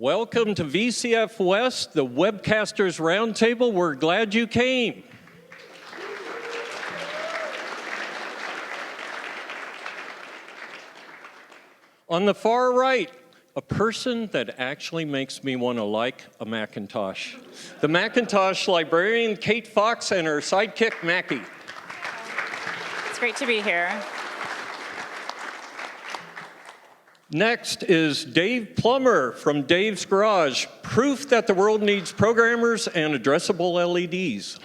Welcome to VCF West, the Webcasters Roundtable. We're glad you came. On the far right, a person that actually makes me want to like a Macintosh. The Macintosh librarian, Kate Fox, and her sidekick, Mackie. It's great to be here. Next is Dave Plummer from Dave's Garage, proof that the world needs programmers and addressable LEDs.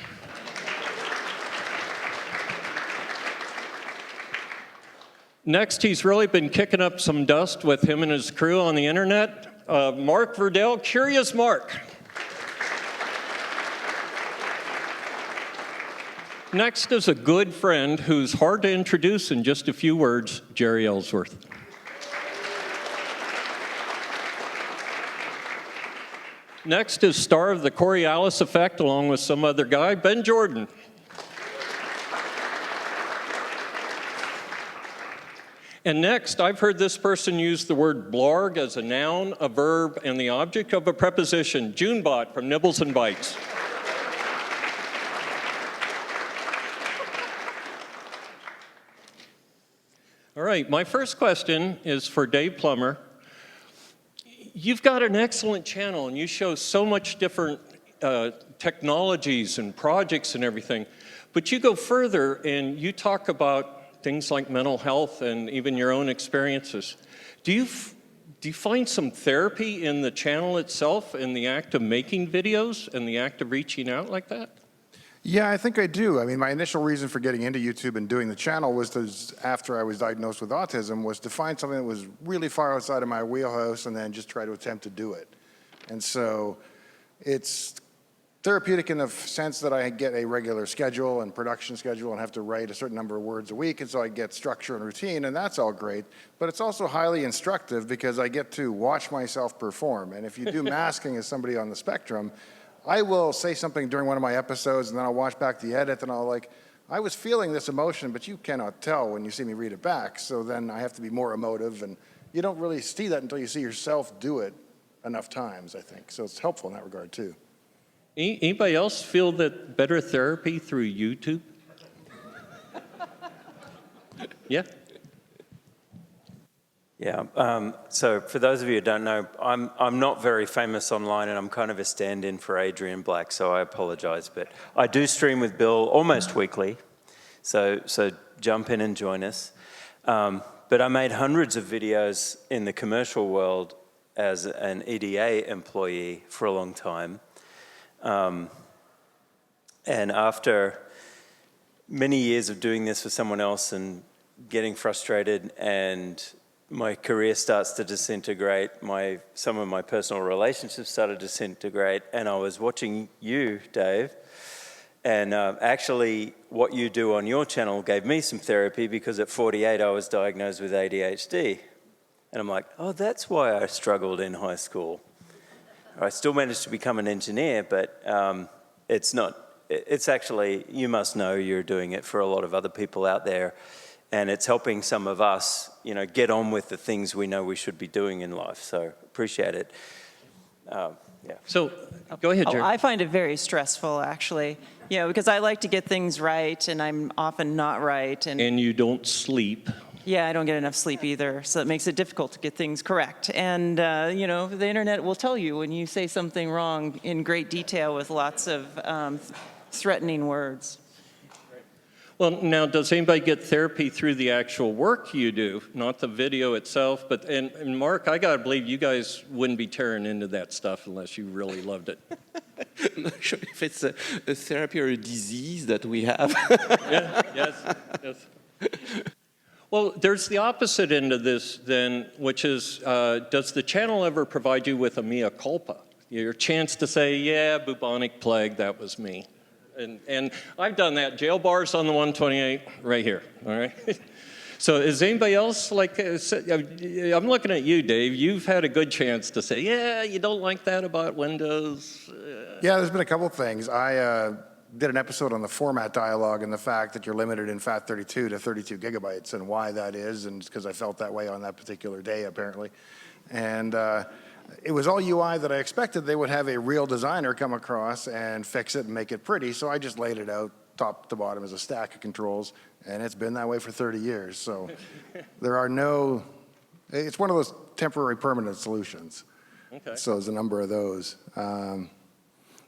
Next, he's really been kicking up some dust with him and his crew on the internet. Marc Verdiell, Curious Marc. Next is a good friend who's hard to introduce in just a few words, Jeri Ellsworth. Next is star of the Coriolis Effect, along with some other guy, Ben Jordan. And next, I've heard this person use the word blarg as a noun, a verb, and the object of a preposition, Junebot from Nibbles and Bites. All right, my first question is for Dave Plummer. You've got an excellent channel, and you show so much different technologies and projects and everything, but you go further and you talk about things like mental health and even your own experiences. Do you find some therapy in the channel itself, in the act of making videos and the act of reaching out like that? Yeah, I think I do. I mean, my initial reason for getting into YouTube and doing the channel was after I was diagnosed with autism, was to find something that was really far outside of my wheelhouse and then just try to attempt to do it. And so it's therapeutic in the sense that I get a regular schedule and production schedule and have to write a certain number of words a week, and so I get structure and routine, and that's all great. But it's also highly instructive because I get to watch myself perform. And if you do masking as somebody on the spectrum, I will say something during one of my episodes, and then I'll watch back the edit, and I'll like, I was feeling this emotion, but you cannot tell when you see me read it back, so then I have to be more emotive, and you don't really see that until you see yourself do it enough times, I think. So it's helpful in that regard, too. Anybody else feel that better therapy through YouTube? Yeah? Yeah, so for those of you who don't know, I'm not very famous online, and I'm kind of a stand-in for Adrian Black, so I apologize. But I do stream with Bill almost weekly, so jump in and join us. But I made hundreds of videos in the commercial world as an EDA employee for a long time. And after many years of doing this for someone else and getting frustrated, and my career starts to disintegrate, some of my personal relationships started to disintegrate, and I was watching you, Dave, and actually what you do on your channel gave me some therapy, because at 48 I was diagnosed with ADHD. And I'm like, oh, that's why I struggled in high school. I still managed to become an engineer, but it's actually, you must know you're doing it for a lot of other people out there. And it's helping some of us, get on with the things we know we should be doing in life. So appreciate it. Yeah. So go ahead, Jeri. I find it very stressful, actually. Because I like to get things right, and I'm often not right. And you don't sleep. Yeah, I don't get enough sleep either, so it makes it difficult to get things correct. And, the internet will tell you when you say something wrong in great detail with lots of threatening words. Well, now, does anybody get therapy through the actual work you do, not the video itself? But and Marc, I gotta believe you guys wouldn't be tearing into that stuff unless you really loved it. I'm not sure if it's a therapy or a disease that we have. Yeah, yes. Well, there's the opposite end of this then, which is, does the channel ever provide you with a mea culpa? Your chance to say, yeah, bubonic plague, that was me. And I've done that. Jail bars on the 128 right here, all right? So is anybody else like, I'm looking at you, Dave. You've had a good chance to say, yeah, you don't like that about Windows. Yeah, there's been a couple things. I did an episode on the format dialogue and the fact that you're limited in FAT32 to 32 gigabytes and why that is, and because I felt that way on that particular day, apparently. And it was all UI that I expected they would have a real designer come across and fix it and make it pretty. So I just laid it out top to bottom as a stack of controls, and it's been that way for 30 years. So there are no, it's one of those temporary permanent solutions. Okay. So there's a number of those.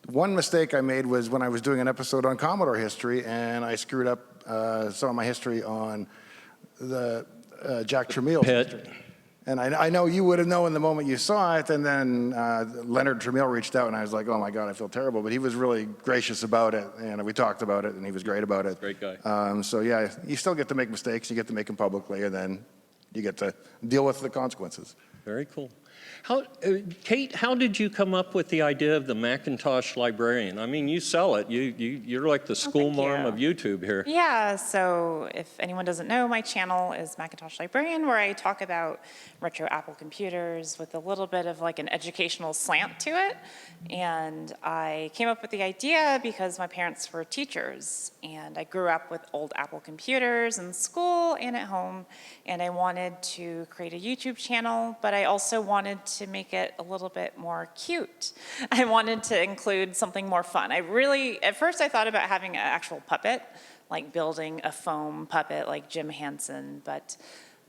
One mistake I made was when I was doing an episode on Commodore history, and I screwed up some of my history on the Jack Tramiel's history. And I know you would have known the moment you saw it, and then Leonard Tramiel reached out, and I was like, oh my God, I feel terrible. But he was really gracious about it, and we talked about it, and he was great about it. Great guy. So yeah, you still get to make mistakes, you get to make them publicly, and then you get to deal with the consequences. Very cool. Kate, how did you come up with the idea of the Macintosh librarian? I mean, you sell it. You're like the school marm of YouTube here. Yeah, so if anyone doesn't know, my channel is Macintosh Librarian, where I talk about retro Apple computers with a little bit of like an educational slant to it. And I came up with the idea because my parents were teachers, and I grew up with old Apple computers in school and at home, and I wanted to create a YouTube channel, but I also wanted to make it a little bit more cute. I wanted to include something more fun. At first I thought about having an actual puppet, like building a foam puppet like Jim Henson, but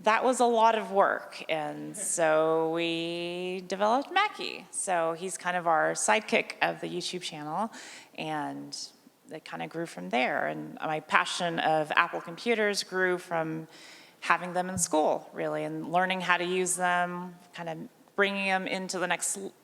that was a lot of work, and so we developed Mackie. So he's kind of our sidekick of the YouTube channel, and it kind of grew from there. And my passion of Apple computers grew from having them in school, really, and learning how to use them, kind of bringing them into the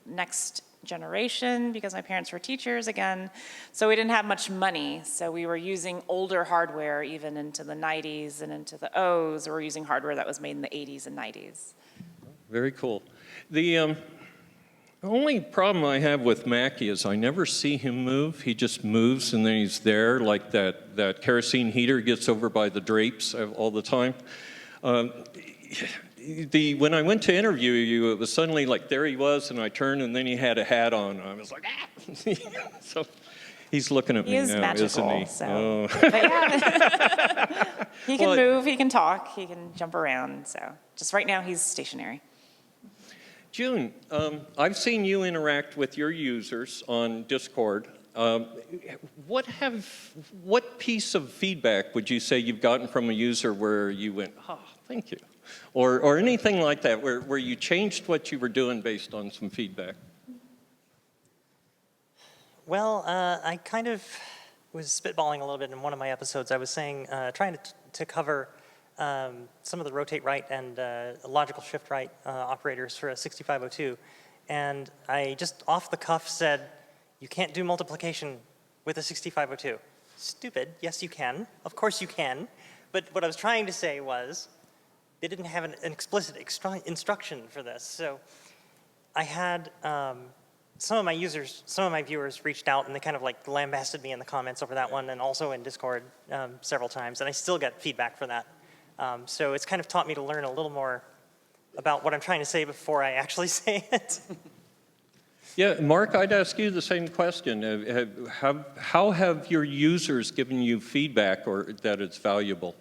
next generation, because my parents were teachers again. So we didn't have much money, so we were using older hardware even into the 90s and into the O's, or we're using hardware that was made in the 80s and 90s. Very cool. The only problem I have with Mackie is I never see him move. He just moves and then he's there, like that kerosene heater gets over by the drapes all the time. When I went to interview you, it was suddenly like there he was, and I turned, and then he had a hat on. I was like, ah! So he's looking at me now, magical, isn't he? so. Oh. But yeah, he can move, he can talk, he can jump around. So just right now, he's stationary. June, I've seen you interact with your users on Discord. What piece of feedback would you say you've gotten from a user where you went, oh, thank you? Or anything like that, where you changed what you were doing based on some feedback? Well, I kind of was spitballing a little bit in one of my episodes. I was saying, trying to cover some of the rotate right and logical shift right operators for a 6502. And I just off the cuff said, you can't do multiplication with a 6502. Stupid, yes you can. Of course you can. But what I was trying to say was, they didn't have an explicit instruction for this. So I had some of my viewers reached out, and they kind of like lambasted me in the comments over that one, and also in Discord several times, and I still get feedback for that. So it's kind of taught me to learn a little more about what I'm trying to say before I actually say it. Yeah, Marc, I'd ask you the same question. How have your users given you feedback or that it's valuable?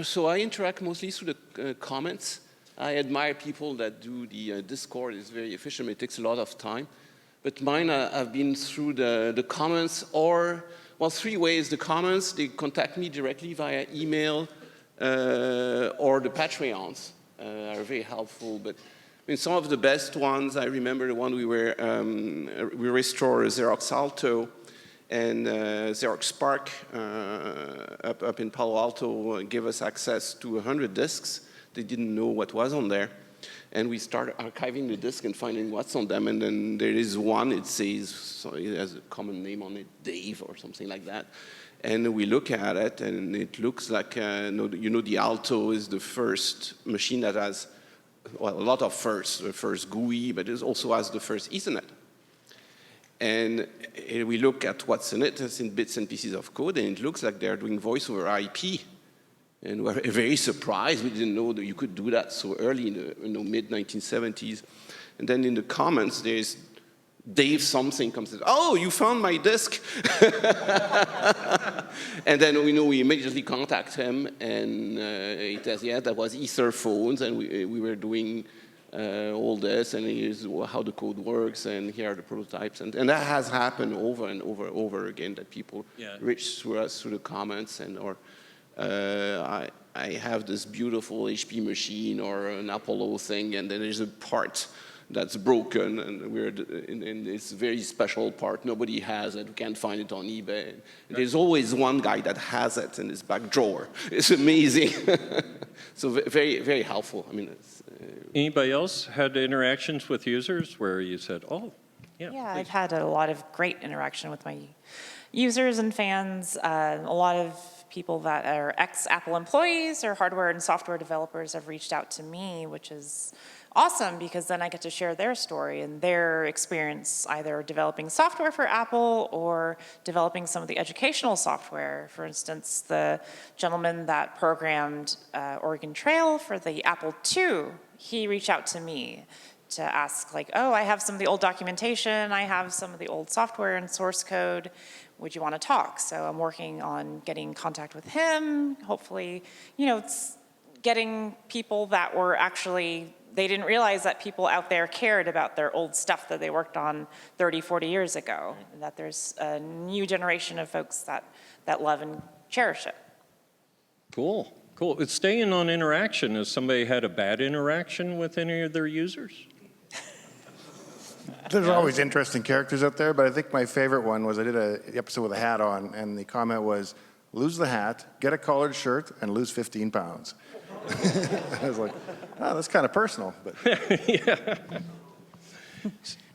So I interact mostly through the comments. I admire people that do the Discord. It's very efficient. It takes a lot of time. But mine have been through the comments, or, well, three ways. The comments, they contact me directly via email, or the Patreons are very helpful. But I mean, some of the best ones, I remember the one we restored Xerox Alto, and Xerox Spark up in Palo Alto gave us access to 100 disks. They didn't know what was on there. And we started archiving the disk and finding what's on them. And then there is one, it says, so it has a common name on it, Dave or something like that. And we look at it, and it looks like, the Alto is the first machine that has, well, a lot of firsts. The first GUI, but it also has the first Ethernet. And we look at what's in it, it's in bits and pieces of code, and it looks like they're doing voice over IP. And we're very surprised. We didn't know that you could do that so early in the mid-1970s. And then in the comments, there's Dave something comes and says, oh, you found my disk. And then we immediately contact him, and he says, yeah, that was Ether phones, and we were doing all this, and here's how the code works, and here are the prototypes. And that has happened over and over again, that people reach through us through the comments, or I have this beautiful HP machine or an Apollo thing, and then there's a part that's broken, and it's a very special part. Nobody has it. We can't find it on eBay. And there's always one guy that has it in his back drawer. It's amazing. So very, very helpful. I mean, Anybody else had interactions with users where you said, oh, yeah. Yeah, please. I've had a lot of great interaction with my users and fans. A lot of people that are ex-Apple employees or hardware and software developers have reached out to me, which is awesome because then I get to share their story and their experience either developing software for Apple or developing some of the educational software. For instance, the gentleman that programmed Oregon Trail for the Apple II, he reached out to me to ask like, oh, I have some of the old documentation, I have some of the old software and source code, would you want to talk? So I'm working on getting in contact with him, hopefully, it's getting people that were actually, they didn't realize that people out there cared about their old stuff that they worked on 30, 40 years ago, and that there's a new generation of folks that love and cherish it. Cool. It's staying on interaction. Has somebody had a bad interaction with any of their users? There's always interesting characters out there, but I think my favorite one was I did an episode with a hat on, and the comment was, lose the hat, get a collared shirt, and lose 15 pounds. I was like, oh, that's kind of personal. But.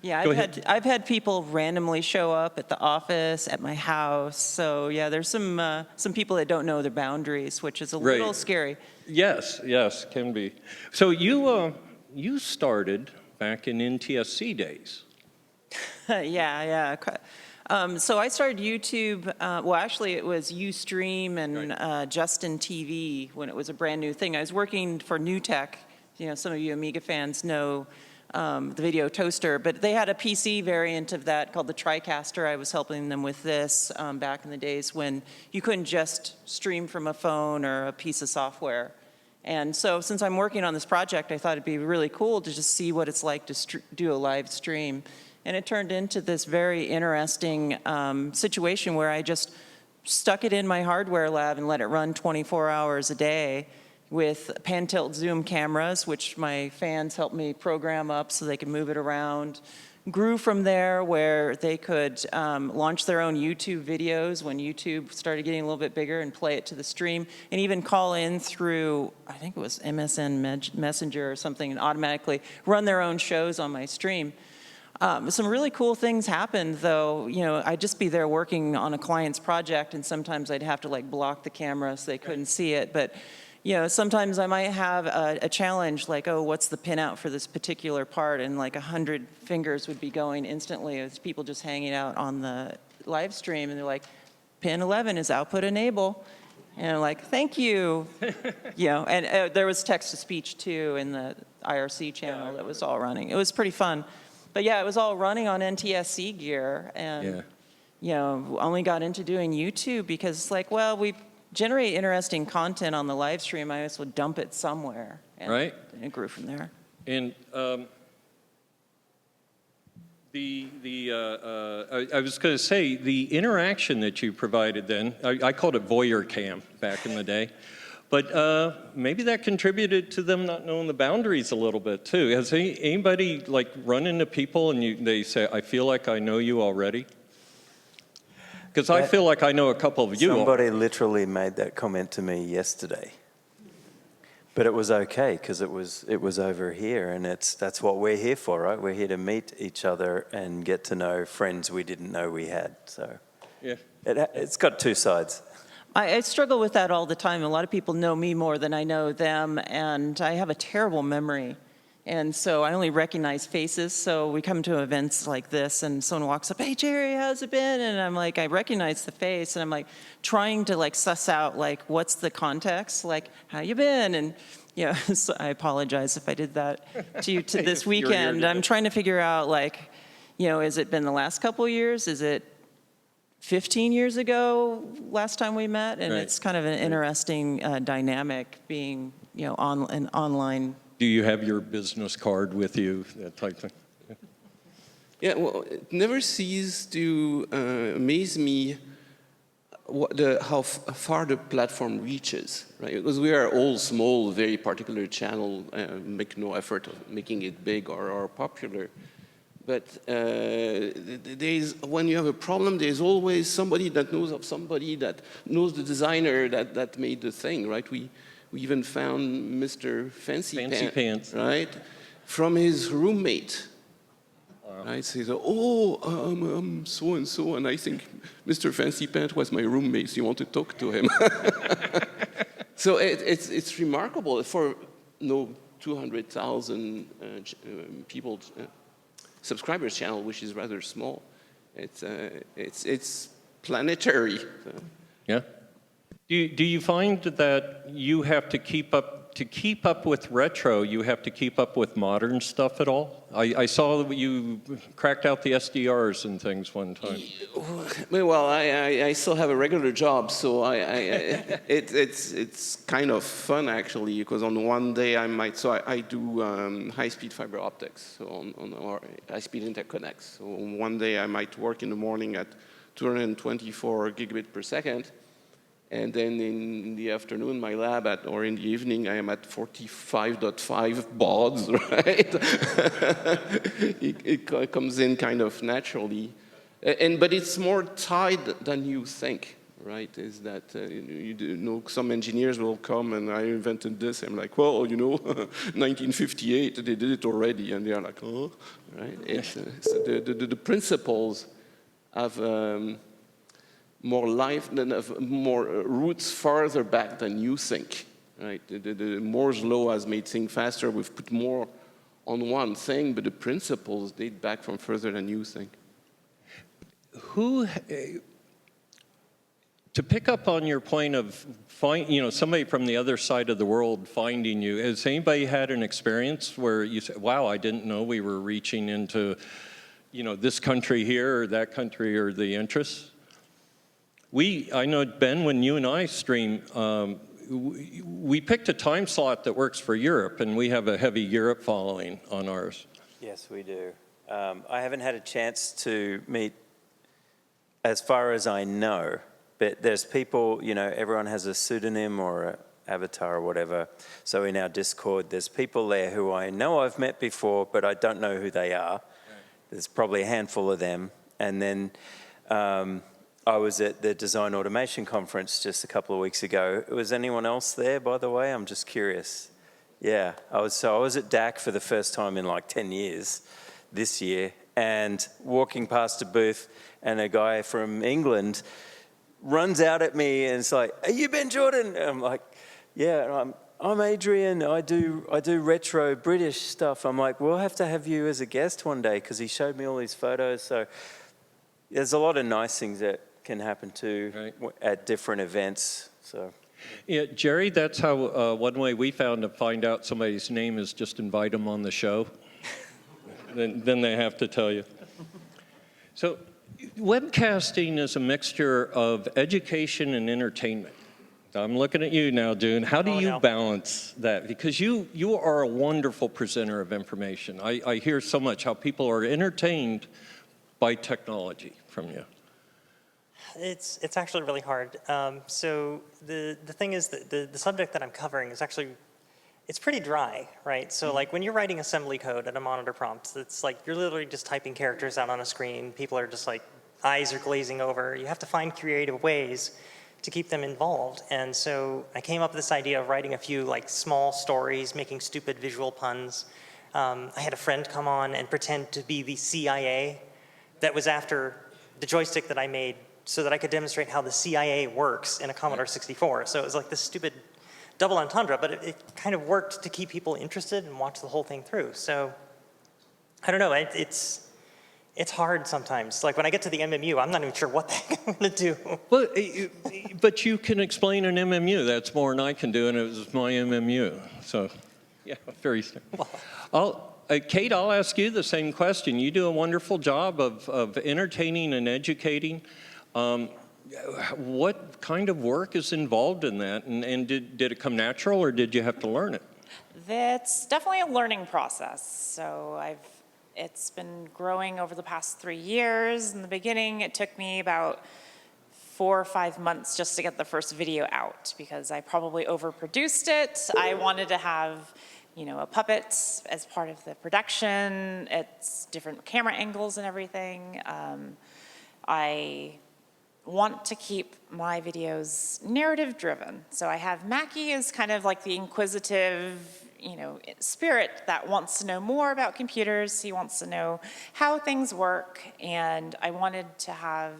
Yeah, I've had people randomly show up at the office, at my house. So yeah, there's some people that don't know their boundaries, which is a little scary. Yes, can be. So you started back in NTSC days. Yeah. So I started YouTube, well, actually it was Ustream and Justin TV when it was a brand new thing. I was working for New Tech. Some of you Amiga fans know the video toaster, but they had a PC variant of that called the TriCaster. I was helping them with this back in the days when you couldn't just stream from a phone or a piece of software. And so since I'm working on this project, I thought it'd be really cool to just see what it's like to do a live stream. And it turned into this very interesting situation where I just stuck it in my hardware lab and let it run 24 hours a day with pan-tilt zoom cameras, which my fans helped me program up so they could move it around. Grew from there where they could launch their own YouTube videos when YouTube started getting a little bit bigger and play it to the stream, and even call in through, I think it was MSN Messenger or something, and automatically run their own shows on my stream. Some really cool things happened, though. I'd just be there working on a client's project, and sometimes I'd have to block the camera so they couldn't see it. But sometimes I might have a challenge like, oh, what's the pinout for this particular part? And 100 fingers would be going instantly as people just hanging out on the live stream, and they're like, pin 11 is output enable. And I'm like, thank you. And there was text-to-speech, too, in the IRC channel that was all running. It was pretty fun. But yeah, it was all running on NTSC gear, and only got into doing YouTube because it's like, well, we generate interesting content on the live stream. I just would dump it somewhere, and it grew from there. And I was going to say the interaction that you provided then. I called it voyeur cam back in the day. But maybe that contributed to them not knowing the boundaries a little bit, too. Has anybody run into people and they say, I feel like I know you already? Because I feel like I know a couple of you. Somebody literally made that comment to me yesterday. But it was okay because it was over here, and that's what we're here for, right? We're here to meet each other and get to know friends we didn't know we had. So it's got two sides. I struggle with that all the time. A lot of people know me more than I know them, and I have a terrible memory. And so I only recognize faces. So we come to events like this, and someone walks up, hey, Jeri, how's it been? And I'm like, I recognize the face, and I'm trying to suss out what's the context, how you been? And so I apologize if I did that to you this weekend. I'm trying to figure out has it been the last couple of years? Is it 15 years ago last time we met? And Right. it's kind of an interesting dynamic being, on an online. Do you have your business card with you, that type thing? Yeah, well, it never ceases to amaze me how far the platform reaches, right? Because we are all small, very particular channel, make no effort of making it big or popular. But when you have a problem, there's always somebody that knows of somebody that knows the designer that made the thing, right? We even found Mr. Fancy Pants, right? From his roommate. Right, so he said, I'm so-and-so, and I think Mr. Fancy Pants was my roommate, so you want to talk to him. So it's remarkable for 200,000 people, subscribers channel, which is rather small. It's planetary. Yeah. Do you find that you have to keep up with retro, you have to keep up with modern stuff at all? I saw that you cracked out the SDRs and things one time. Well, I still have a regular job, so it's kind of fun actually, because on one day I do high-speed fiber optics, so on our high-speed interconnects. So one day I might work in the morning at 224 gigabit per second, and then in the afternoon, my lab or in the evening, I am at 45.5 bauds, right? it comes in kind of naturally. But it's more tied than you think, right? Is that, some engineers will come and I invented this. I'm like, well, 1958, they did it already. And they're like, oh, right? So the principles have more life than more roots farther back than you think, right? The Moore's law has made things faster. We've put more on one thing, but the principles date back from further than you think. To pick up on your point of somebody from the other side of the world finding you, has anybody had an experience where you say, wow, I didn't know we were reaching into, this country here or that country or the interests? I know, Ben, when you and I stream, we picked a time slot that works for Europe, and we have a heavy Europe following on ours. Yes, we do. I haven't had a chance to meet, as far as I know, but there's people, everyone has a pseudonym or an avatar or whatever. So in our Discord, there's people there who I know I've met before, but I don't know who they are. Right. There's probably a handful of them. And then I was at the Design Automation Conference just a couple of weeks ago. Was anyone else there, by the way? I'm just curious. Yeah, I was at DAC for the first time in like 10 years this year, and walking past a booth, and a guy from England runs out at me and it's like, "Are you Ben Jordan?" And I'm like, "Yeah." And I'm Adrian. I do retro British stuff. I'm like, "We'll have to have you as a guest one day," because he showed me all these photos. So there's a lot of nice things that can happen too, right, at different events. So. Yeah, Jeri, that's how one way we found to find out somebody's name is just invite them on the show. then they have to tell you. So webcasting is a mixture of education and entertainment. I'm looking at you now, Dune. How do you balance that? Because you are a wonderful presenter of information. I hear so much how people are entertained by technology from you. It's actually really hard. So the thing is that the subject that I'm covering is actually, it's pretty dry, right? So like when you're writing assembly code at a monitor prompt, it's like you're literally just typing characters out on a screen. People are just like, eyes are glazing over. You have to find creative ways to keep them involved. And so I came up with this idea of writing a few like small stories, making stupid visual puns. I had a friend come on and pretend to be the CIA that was after the joystick that I made, so that I could demonstrate how the CIA works in a Commodore 64. So it was like this stupid double entendre, but it kind of worked to keep people interested and watch the whole thing through. So I don't know, it's hard sometimes. Like when I get to the MMU, I'm not even sure what the heck I'm gonna do. Well, but you can explain an MMU. That's more than I can do, and it was my MMU. So, yeah, very. Kate, I'll ask you the same question. You do a wonderful job of entertaining and educating. What kind of work is involved in that? And did it come natural, or did you have to learn it? It's definitely a learning process. So it's been growing over the past 3 years. In the beginning, it took me about 4 or 5 months just to get the first video out because I probably overproduced it. I wanted to have, you know, a puppet as part of the production. It's different camera angles and everything. I want to keep my videos narrative driven. So I have Mackie as kind of like the inquisitive, you know, spirit that wants to know more about computers. He wants to know how things work. And I wanted to have,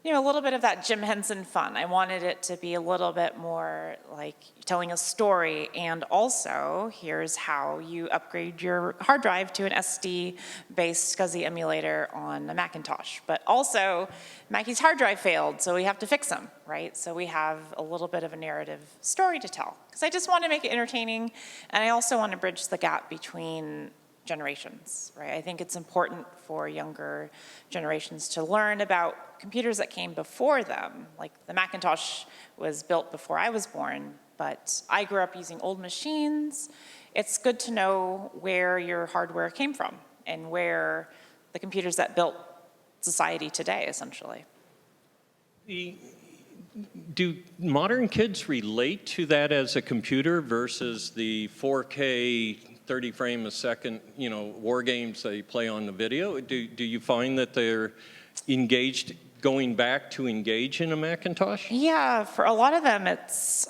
you know, a little bit of that Jim Henson fun. I wanted it to be a little bit more like telling a story, and also here's how you upgrade your hard drive to an SD-based SCSI emulator on a Macintosh. But also, Mackie's hard drive failed, so we have to fix him, right? So we have a little bit of a narrative story to tell. Because I just want to make it entertaining, and I also want to bridge the gap between generations, right? I think it's important for younger generations to learn about computers that came before them. Like the Macintosh was built before I was born, but I grew up using old machines. It's good to know where your hardware came from and where the computers that built society today, essentially. Do modern kids relate to that as a computer versus the 4K 30 frame a second, you know, war games they play on the video? Do you find that they're engaged, going back to engage in a Macintosh? Yeah, for a lot of them, it's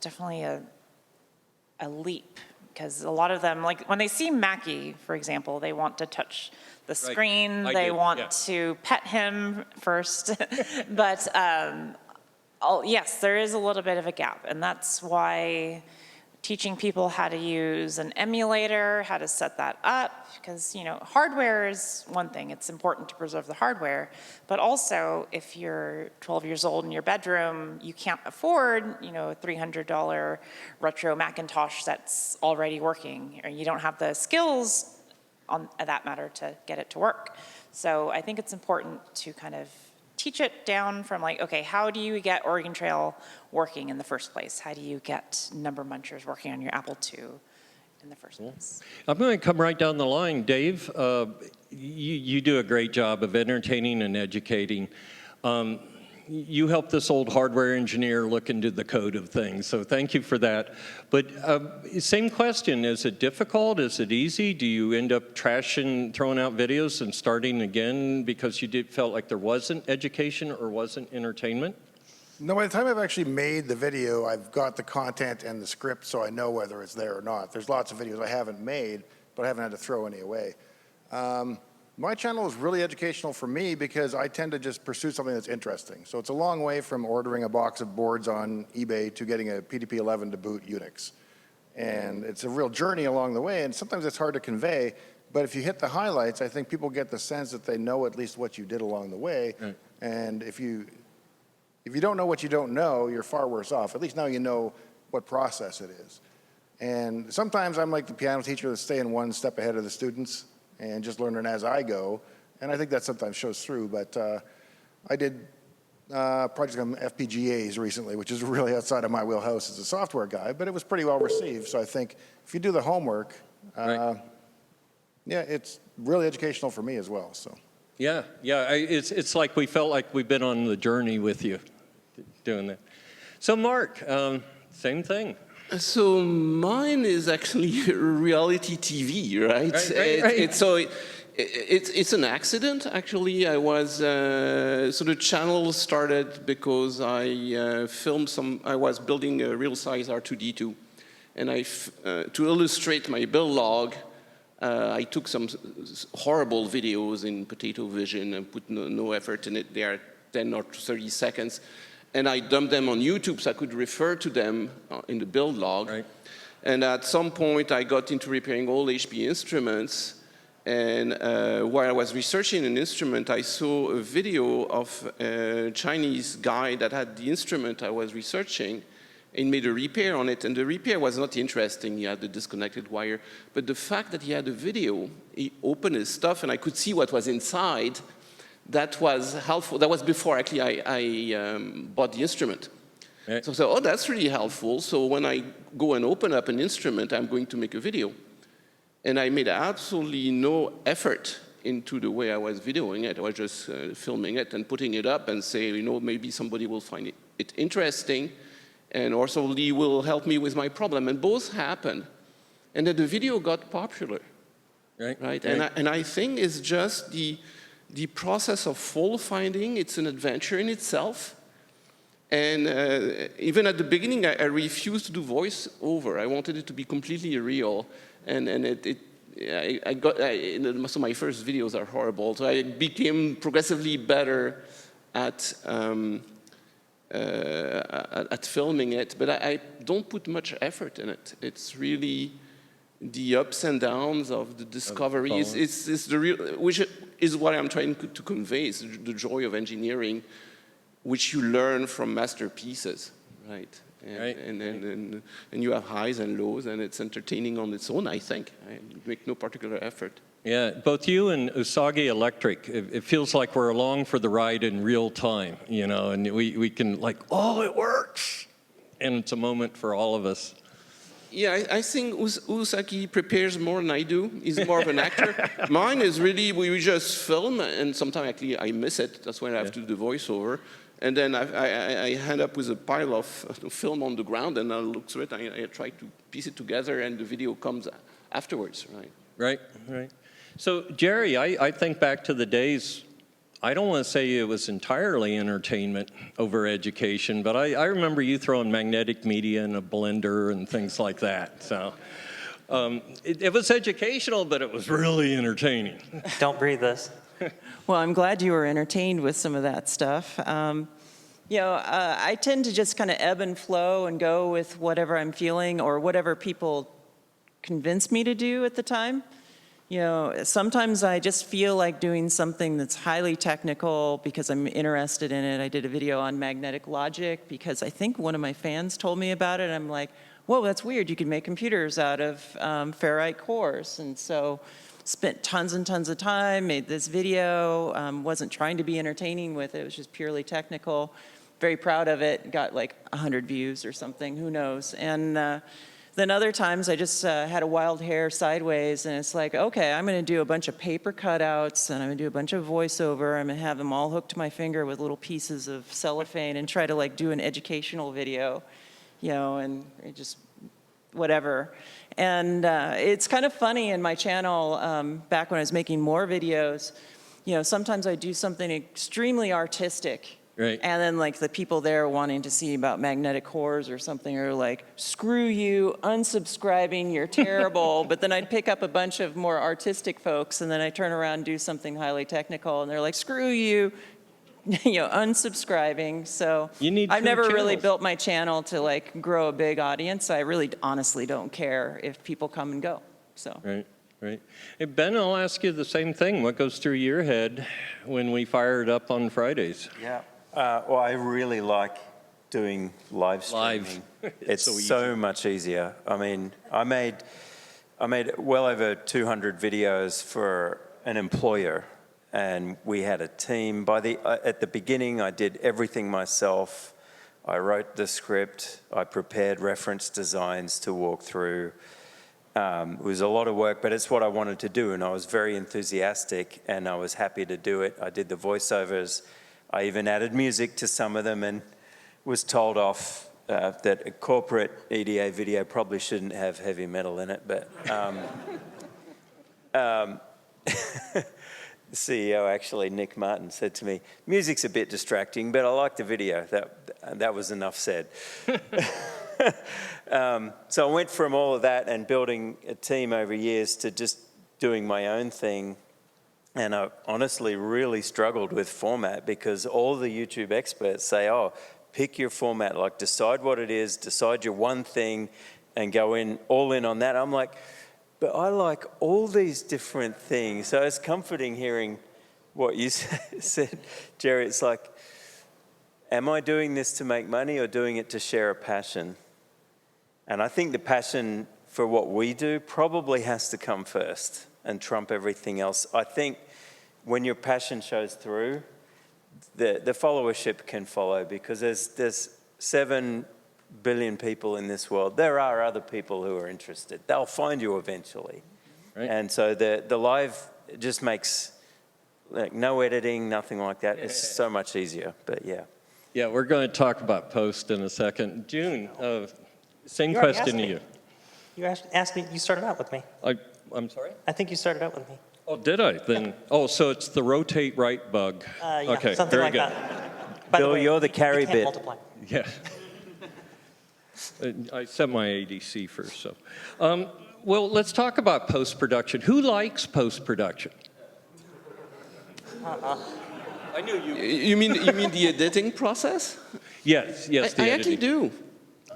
definitely a leap, because a lot of them, like when they see Mackie, for example, they want to touch the screen, Right. they want to pet him first, but yes, there is a little bit of a gap, and that's why teaching people how to use an emulator, how to set that up, because, you know, hardware is one thing. It's important to preserve the hardware, but also if you're 12 years old in your bedroom, you can't afford, you know, a $300 retro Macintosh that's already working, or you don't have the skills on that matter to get it to work. So I think it's important to kind of teach it down from like, okay, how do you get Oregon Trail working in the first place? How do you get number munchers working on your Apple II in the first place? I'm going to come right down the line. Dave, you do a great job of entertaining and educating. You helped this old hardware engineer look into the code of things, so thank you for that. But same question, is it difficult? Is it easy? Do you end up trashing, throwing out videos and starting again because you felt like there wasn't education or wasn't entertainment? No, by the time I've actually made the video, I've got the content and the script, so I know whether it's there or not. There's lots of videos I haven't made, but I haven't had to throw any away. My channel is really educational for me because I tend to just pursue something that's interesting. So it's a long way from ordering a box of boards on eBay to getting a PDP-11 to boot Unix. And it's a real journey along the way, and sometimes it's hard to convey, but if you hit the highlights, I think people get the sense that they know at least what you did along the way. Right. And if you don't know what you don't know, you're far worse off. At least now you know what process it is. And sometimes I'm like the piano teacher that's staying one step ahead of the students and just learning as I go. And I think that sometimes shows through. But I did projects on FPGAs recently, which is really outside of my wheelhouse as a software guy, but it was pretty well received. So I think if you do the homework, yeah, it's really educational for me as well. So. Yeah, it's like we felt like we've been on the journey with you doing that. So Marc, same thing. So mine is actually reality TV, right? Right. It's an accident, actually. I was, so the channel started because I I was building a real-size R2-D2. And to illustrate my build log, I took some horrible videos in Potato Vision and put no effort in it. They are 10 or 30 seconds. And I dumped them on YouTube so I could refer to them in the build log. Right. And at some point, I got into repairing old HP instruments. And while I was researching an instrument, I saw a video of a Chinese guy that had the instrument I was researching. and made a repair on it, and the repair was not interesting. He had the disconnected wire, but the fact that he had a video, he opened his stuff, and I could see what was inside. That was helpful. That was before actually I bought the instrument. Right. So I said, oh, that's really helpful. So when I go and open up an instrument, I'm going to make a video. And I made absolutely no effort into the way I was videoing it. I was just filming it and putting it up and say, maybe somebody will find it interesting, and also Lee will help me with my problem. And both happened. And then the video got popular. Right? And I think it's just the process of fault finding. It's an adventure in itself. And even at the beginning, I refused to do voiceover. I wanted it to be completely real. And so my first videos are horrible. So I became progressively better at filming it, but I don't put much effort in it. It's really the ups and downs of the discovery. It's the real, which is what I'm trying to convey, is the joy of engineering, which you learn from masterpieces, right? And you have highs and lows, and it's entertaining on its own, I think. I make no particular effort. Yeah, both you and Usagi Electric, it feels like we're along for the ride in real time, and we can oh, it works. And it's a moment for all of us. Yeah, I think Usagi prepares more than I do. He's more of an actor. Mine is really, we just film, and sometimes actually I miss it. That's why I have to do the voiceover. And then I end up with a pile of film on the ground, and I look through it, and I try to piece it together, and the video comes afterwards, right? Right. So, Jeri, I think back to the days, I don't want to say it was entirely entertainment over education, but I remember you throwing magnetic media in a blender and things like that. So it was educational, but it was really entertaining. Don't breathe this. Well, I'm glad you were entertained with some of that stuff. I tend to just kind of ebb and flow and go with whatever I'm feeling or whatever people convince me to do at the time. Sometimes I just feel like doing something that's highly technical because I'm interested in it. I did a video on magnetic logic because I think one of my fans told me about it. And I'm like, whoa, that's weird. You can make computers out of ferrite cores. And so spent tons and tons of time, made this video, wasn't trying to be entertaining with it. It was just purely technical. Very proud of it. Got like 100 views or something, who knows. And then other times I just had a wild hair sideways, and it's like, okay, I'm going to do a bunch of paper cutouts, and I'm going to do a bunch of voiceover. I'm going to have them all hooked to my finger with little pieces of cellophane and try to do an educational video, and just whatever. And it's kind of funny in my channel, back when I was making more videos, sometimes I do something extremely artistic. Right. And then the people there wanting to see about magnetic cores or something are like, screw you, unsubscribing, you're terrible. But then I'd pick up a bunch of more artistic folks, and then I turn around and do something highly technical, and they're like, screw you, unsubscribing. So I've never really built my channel to grow a big audience. I really honestly don't care if people come and go. So. Right. Hey, Ben, I'll ask you the same thing. What goes through your head when we fire it up on Fridays? Yeah. Well, I really like doing live streaming. It's so much easier. I mean, I made well over 200 videos for an employer, and we had a team. At the beginning, I did everything myself. I wrote the script. I prepared reference designs to walk through. It was a lot of work, but it's what I wanted to do, and I was very enthusiastic, and I was happy to do it. I did the voiceovers. I even added music to some of them and was told off that a corporate EDA video probably shouldn't have heavy metal in it, but the CEO, actually, Nick Martin, said to me, music's a bit distracting, but I like the video. That was enough said. So I went from all of that and building a team over years to just doing my own thing. And I honestly really struggled with format because all the YouTube experts say, oh, pick your format, decide what it is, decide your one thing and go all in on that. I'm like, but I like all these different things. So it's comforting hearing what you said, Jeri. It's like, am I doing this to make money or doing it to share a passion? And I think the passion for what we do probably has to come first and trump everything else. I think when your passion shows through, the followership can follow, because there's 7 billion people in this world. There are other people who are interested. They'll find you eventually. Right. And so the live just makes like no editing, nothing like that. It's so much easier, but yeah. Yeah, we're going to talk about post in a second. June, same You already question to asked me. you. You asked me, you started out with me. I'm sorry? I think you started out with me. Oh, did I? Then, oh, so it's the rotate right bug. Yeah, Okay, something very like good. that. By Bill, way, you're the you carry can't bit. multiply. Yeah. I set my ADC first, so. Well, let's talk about post-production. Who likes post-production? I knew you. You mean the editing process? Yes, the I actually editing. do.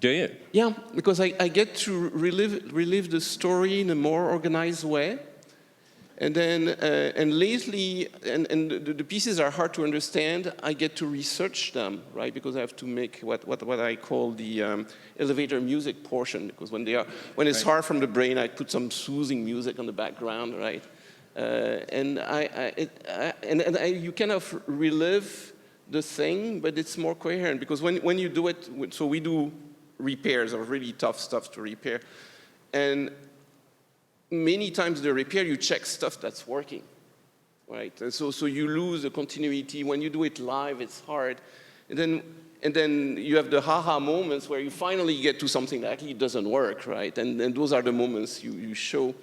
Do you? Yeah, because I get to relive the story in a more organized way. And then, and lately, and the pieces are hard to understand, I get to research them, right? Because I have to make what I call the elevator music portion. Because when it's hard from the brain, I put some soothing music on the background, right? And you kind of relive the thing, but it's more coherent. Because when you do it, so we do repairs of really tough stuff to repair, and many times the repair, you check stuff that's working, right? And so you lose the continuity. When you do it live, it's hard. And then you have the haha moments where you finally get to something that actually doesn't work, right? And those are the moments you show.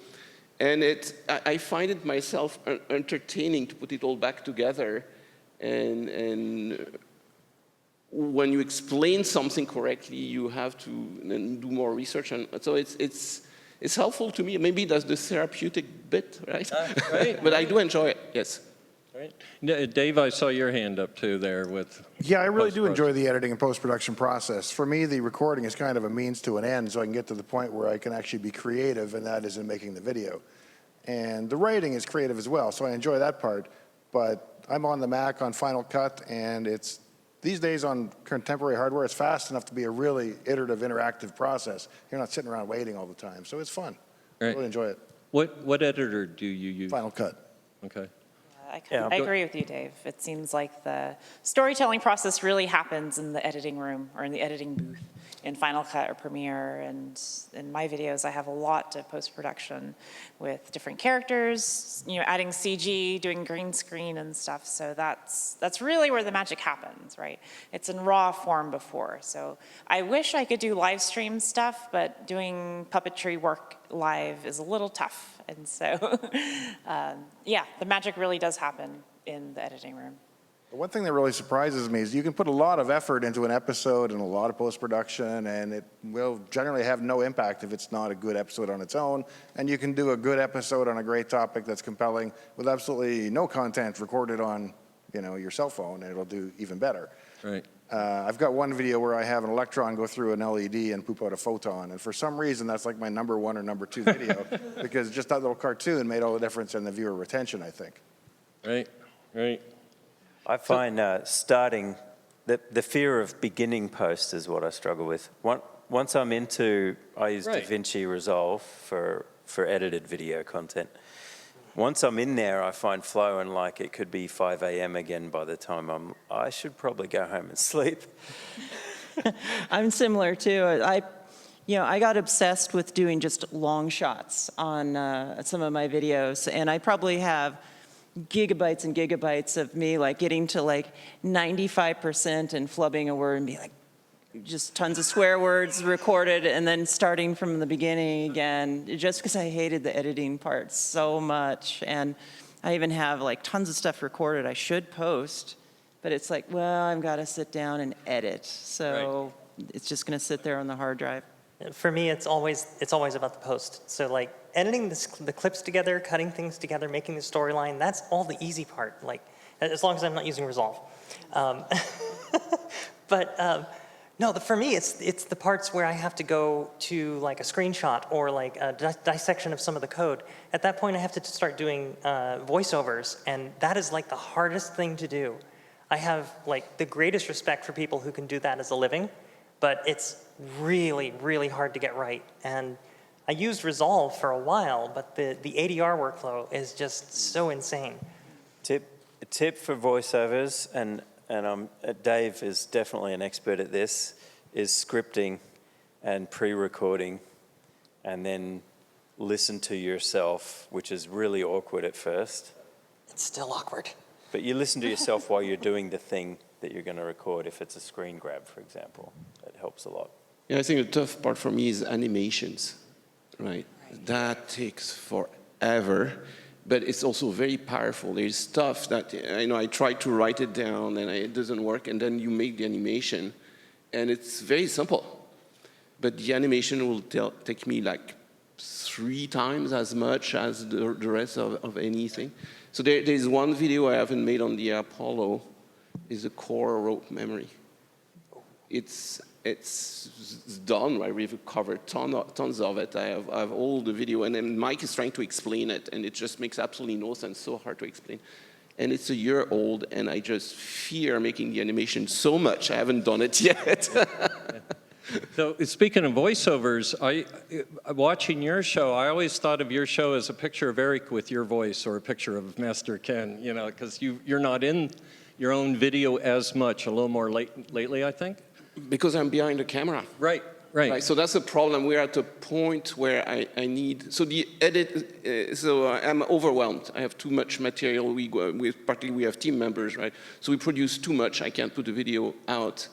And I find it myself entertaining to put it all back together. And when you explain something correctly, you have to then do more research. And so it's helpful to me. Maybe that's the therapeutic bit, right? Right. But I do enjoy it, yes. Right. Dave, I saw your hand up too there with. Yeah, I really do enjoy post-production. the editing and post-production process. For me, the recording is kind of a means to an end, so I can get to the point where I can actually be creative, and that is in making the video. And the writing is creative as well, so I enjoy that part. But I'm on the Mac on Final Cut, and it's these days on contemporary hardware, it's fast enough to be a really iterative, interactive process. You're not sitting around waiting all the time, so it's fun. I Right. really enjoy it. What editor do you use? Final Cut. Okay. I agree with you, Dave. It seems like the storytelling process really happens in the editing room or in the editing booth in Final Cut or Premiere. And in my videos, I have a lot of post-production with different characters, adding CG, doing green screen and stuff. So that's really where the magic happens, right? It's in raw form before. So I wish I could do live stream stuff, but doing puppetry work live is a little tough. And so, yeah, the magic really does happen in the editing room. One thing that really surprises me is you can put a lot of effort into an episode and a lot of post-production, and it will generally have no impact if it's not a good episode on its own. And you can do a good episode on a great topic that's compelling with absolutely no content recorded on, your cell phone, and it'll do even better. Right. I've got one video where I have an electron go through an LED and poop out a photon, and for some reason that's like my number 1 or number 2 video because just that little cartoon made all the difference in the viewer retention, I think. Right. Right. I find starting, the fear of beginning post is what I struggle with. Once I'm into, I use Right. DaVinci Resolve for edited video content. Once I'm in there, I find flow, and like it could be 5 a.m. again by the time I should probably go home and sleep. I'm similar too. I got obsessed with doing just long shots on some of my videos, and I probably have gigabytes and gigabytes of me like getting to like 95% and flubbing a word and be like, just tons of swear words recorded and then starting from the beginning again, just because I hated the editing part so much. And I even have like tons of stuff recorded I should post, but it's like, well, I've got to sit down and edit. So it's just going to sit there on the hard drive. For me, it's always about the post. So like editing the clips together, cutting things together, making the storyline, that's all the easy part. Like, as long as I'm not using Resolve. No, for me, it's the parts where I have to go to like a screenshot or like a dissection of some of the code. At that point, I have to start doing voiceovers, and that is like the hardest thing to do. I have like the greatest respect for people who can do that as a living, but it's really, really hard to get right. And I used Resolve for a while, but the ADR workflow is just so insane. A tip for voiceovers, and Dave is definitely an expert at this, is scripting and pre-recording, and then listen to yourself, which is really awkward at first. It's still awkward. But you listen to yourself while you're doing the thing that you're going to record. If it's a screen grab, for example, that helps a lot. Yeah, I think the tough part for me is animations, right? That takes forever, but it's also very powerful. There's stuff that, I try to write it down and it doesn't work, and then you make the animation, and it's very simple. But the animation will take me like 3 times as much as the rest of anything. So there's one video I haven't made on the Apollo, is a core rope memory. It's done, right? We've covered tons of it. I have all the video, and then Mike is trying to explain it, and it just makes absolutely no sense, so hard to explain. And it's a year old, and I just fear making the animation so much. I haven't done it yet. So speaking of voiceovers, watching your show, I always thought of your show as a picture of Eric with your voice, or a picture of Master Ken, because you're not in your own video as much, a little more lately, I think? Because I'm behind the camera. Right. So that's the problem. We're at a point where I need, so the edit, I'm overwhelmed. I have too much material. Partly we have team members, right? So we produce too much. I can't put the video out.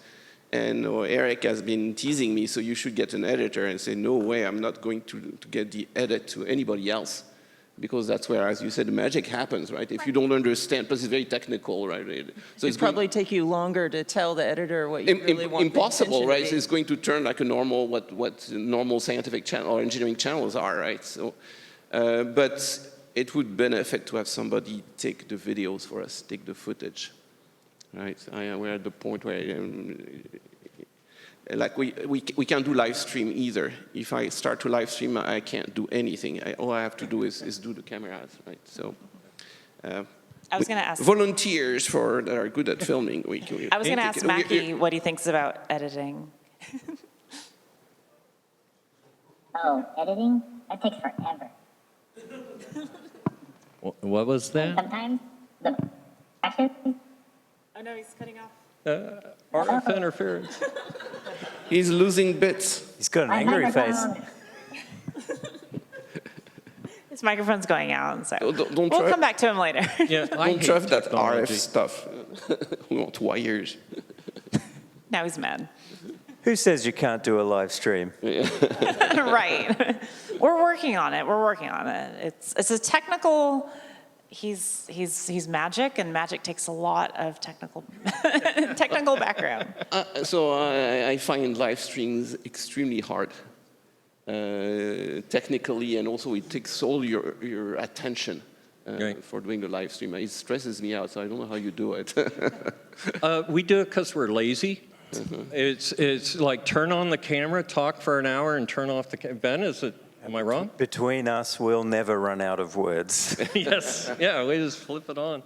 And Eric has been teasing me, so you should get an editor, and say, no way, I'm not going to get the edit to anybody else. Because that's where, as you said, the magic happens, right? If you don't understand, plus it's very technical, right? So It'd probably take you longer to tell the editor what you really want. Impossible, right? So it's going to turn like a normal, what normal scientific channel or engineering channels are, right? So, but it would benefit to have somebody take the videos for us, take the footage, right? We're at the point where, like we can't do live stream either. If I start to live stream, I can't do anything. All I have to do is do the cameras, right? So. I was going to ask volunteers that are good at filming. I was going to ask Mackie what he thinks about editing. Oh, editing? That takes forever. What was that? Sometimes the actually. Oh no, he's cutting off. RF interference. He's losing bits. He's got an angry face. His microphone's going out, so Don't we'll come back to him later. Yeah, Don't trust that RF stuff. We want wires. Now he's mad. Who says you can't do a live stream? Right. We're working on it. It's a technical. He's magic, and magic takes a lot of technical background. So I find live streams extremely hard, technically, and also it takes all your attention Right. for doing the live stream. It stresses me out, so I don't know how you do it. We do it because we're lazy. It's like turn on the camera, talk for an hour, and turn off the camera. Ben, am I wrong? Between us, we'll never run out of words. Yes. Yeah, we just flip it on.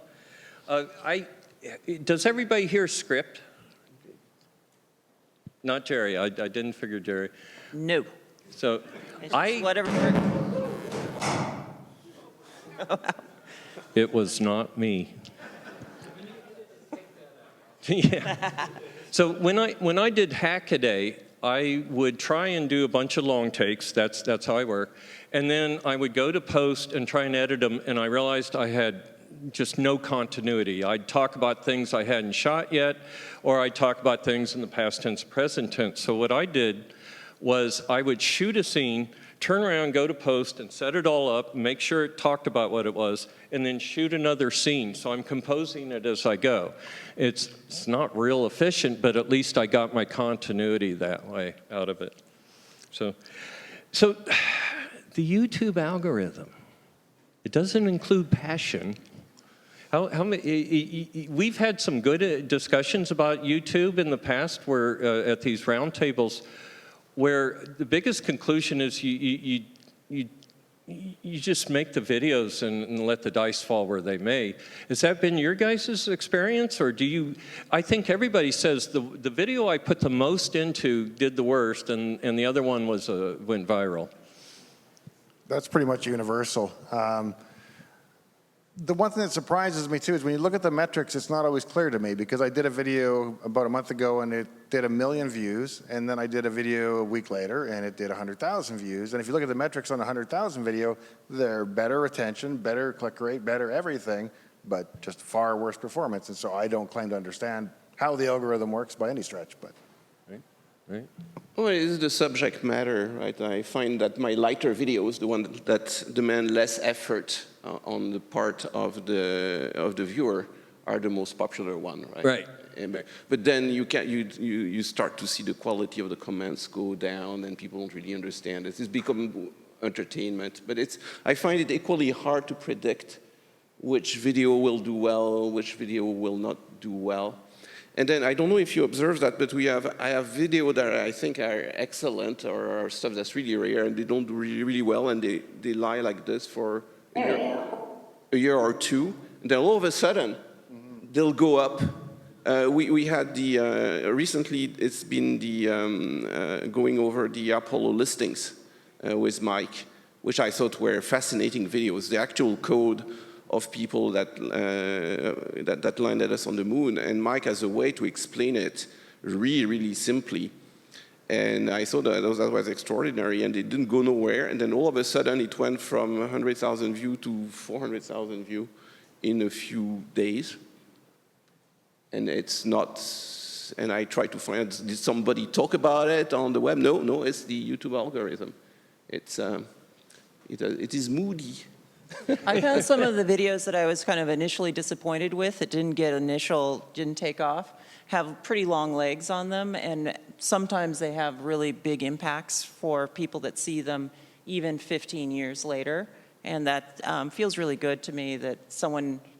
Does everybody here script? Not Jeri. I didn't figure Jeri. No. So Whatever. It was not me. Yeah. So when I did Hackaday, I would try and do a bunch of long takes. That's how I work. And then I would go to post and try and edit them, and I realized I had just no continuity. I'd talk about things I hadn't shot yet, or I'd talk about things in the past tense, present tense. So what I did was I would shoot a scene, turn around, go to post, and set it all up, make sure it talked about what it was, and then shoot another scene. So I'm composing it as I go. It's not real efficient, but at least I got my continuity that way out of it. So the YouTube algorithm, it doesn't include passion. We've had some good discussions about YouTube in the past where at these roundtables, where the biggest conclusion is you you just make the videos and let the dice fall where they may. Has that been your guys' experience, or do you, I think everybody says the video I put the most into did the worst, and the other one was went viral. That's pretty much universal. The one thing that surprises me too is when you look at the metrics, it's not always clear to me, because I did a video about a month ago and it did 1 million views, and then I did a video a week later and it did 100,000 views. And if you look at the metrics on a 100,000 video, they're better retention, better click rate, better everything, but just far worse performance. And so I don't claim to understand how the algorithm works by any stretch, but. Right? Well, it is the subject matter, right? I find that my lighter videos, the one that demand less effort on the part of the viewer, are the most popular one, right? Right. But then you start to see the quality of the comments go down, and people don't really understand it. It's become entertainment, but I find it equally hard to predict which video will do well, which video will not do well. And then I don't know if you observe that, but I have video that I think are excellent, or stuff that's really rare, and they don't do really, really well, and they lie like this for a year or two, and then all of a sudden they'll go up. We had recently it's been going over the Apollo listings with Mike, which I thought were fascinating videos. The actual code of people that landed us on the moon, and Mike has a way to explain it really, really simply. And I thought that was extraordinary, and it didn't go nowhere. And then all of a sudden, it went from 100,000 view to 400,000 view in a few days. And it's not. And I tried to find, did somebody talk about it on the web? No, it's the YouTube algorithm. It is moody. I found some of the videos that I was kind of initially disappointed with, that didn't take off, have pretty long legs on them, and sometimes they have really big impacts for people that see them even 15 years later. And that feels really good to me, that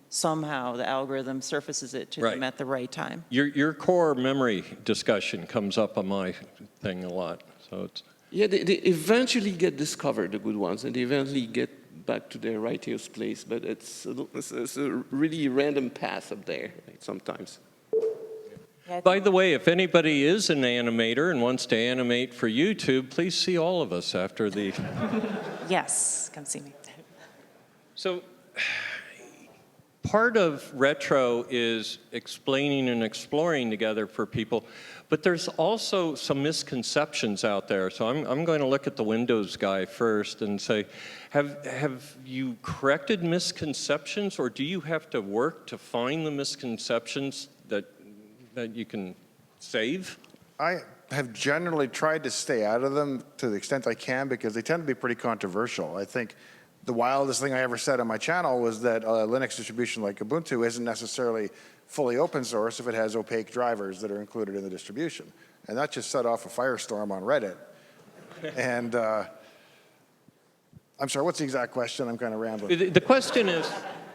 somehow the algorithm surfaces it to them at the right time. Your core memory discussion comes up on my thing a lot. So it's. Yeah, they eventually get discovered, the good ones, and they eventually get back to their righteous place, but it's a really random path up there, right, sometimes. By the way, if anybody is an animator and wants to animate for YouTube, please see all of us after the... Yes, come see me. So part of retro is explaining and exploring together for people, but there's also some misconceptions out there. So I'm going to look at the Windows guy first and say, have you corrected misconceptions, or do you have to work to find the misconceptions that you can save? I have generally tried to stay out of them to the extent I can, because they tend to be pretty controversial. I think the wildest thing I ever said on my channel was that a Linux distribution like Ubuntu isn't necessarily fully open source if it has opaque drivers that are included in the distribution. And that just set off a firestorm on Reddit. And I'm sorry, what's the exact question? I'm kind of rambling. The question is...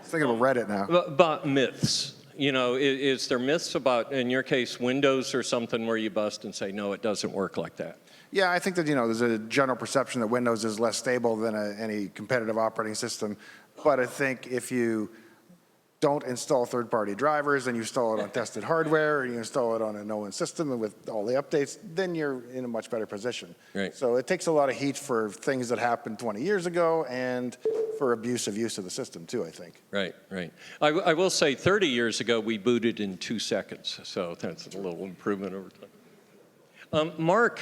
Thinking about Reddit now. About myths. You know, is there myths about, in your case, Windows or something where you bust and say, no, it doesn't work like that? Yeah, I think that, there's a general perception that Windows is less stable than any competitive operating system. But I think if you don't install third-party drivers and you install it on tested hardware and you install it on a known system and with all the updates, then you're in a much better position. Right. So it takes a lot of heat for things that happened 20 years ago and for abusive use of the system too, I think. Right. I will say 30 years ago, we booted in 2 seconds. So that's a little improvement over time. Marc,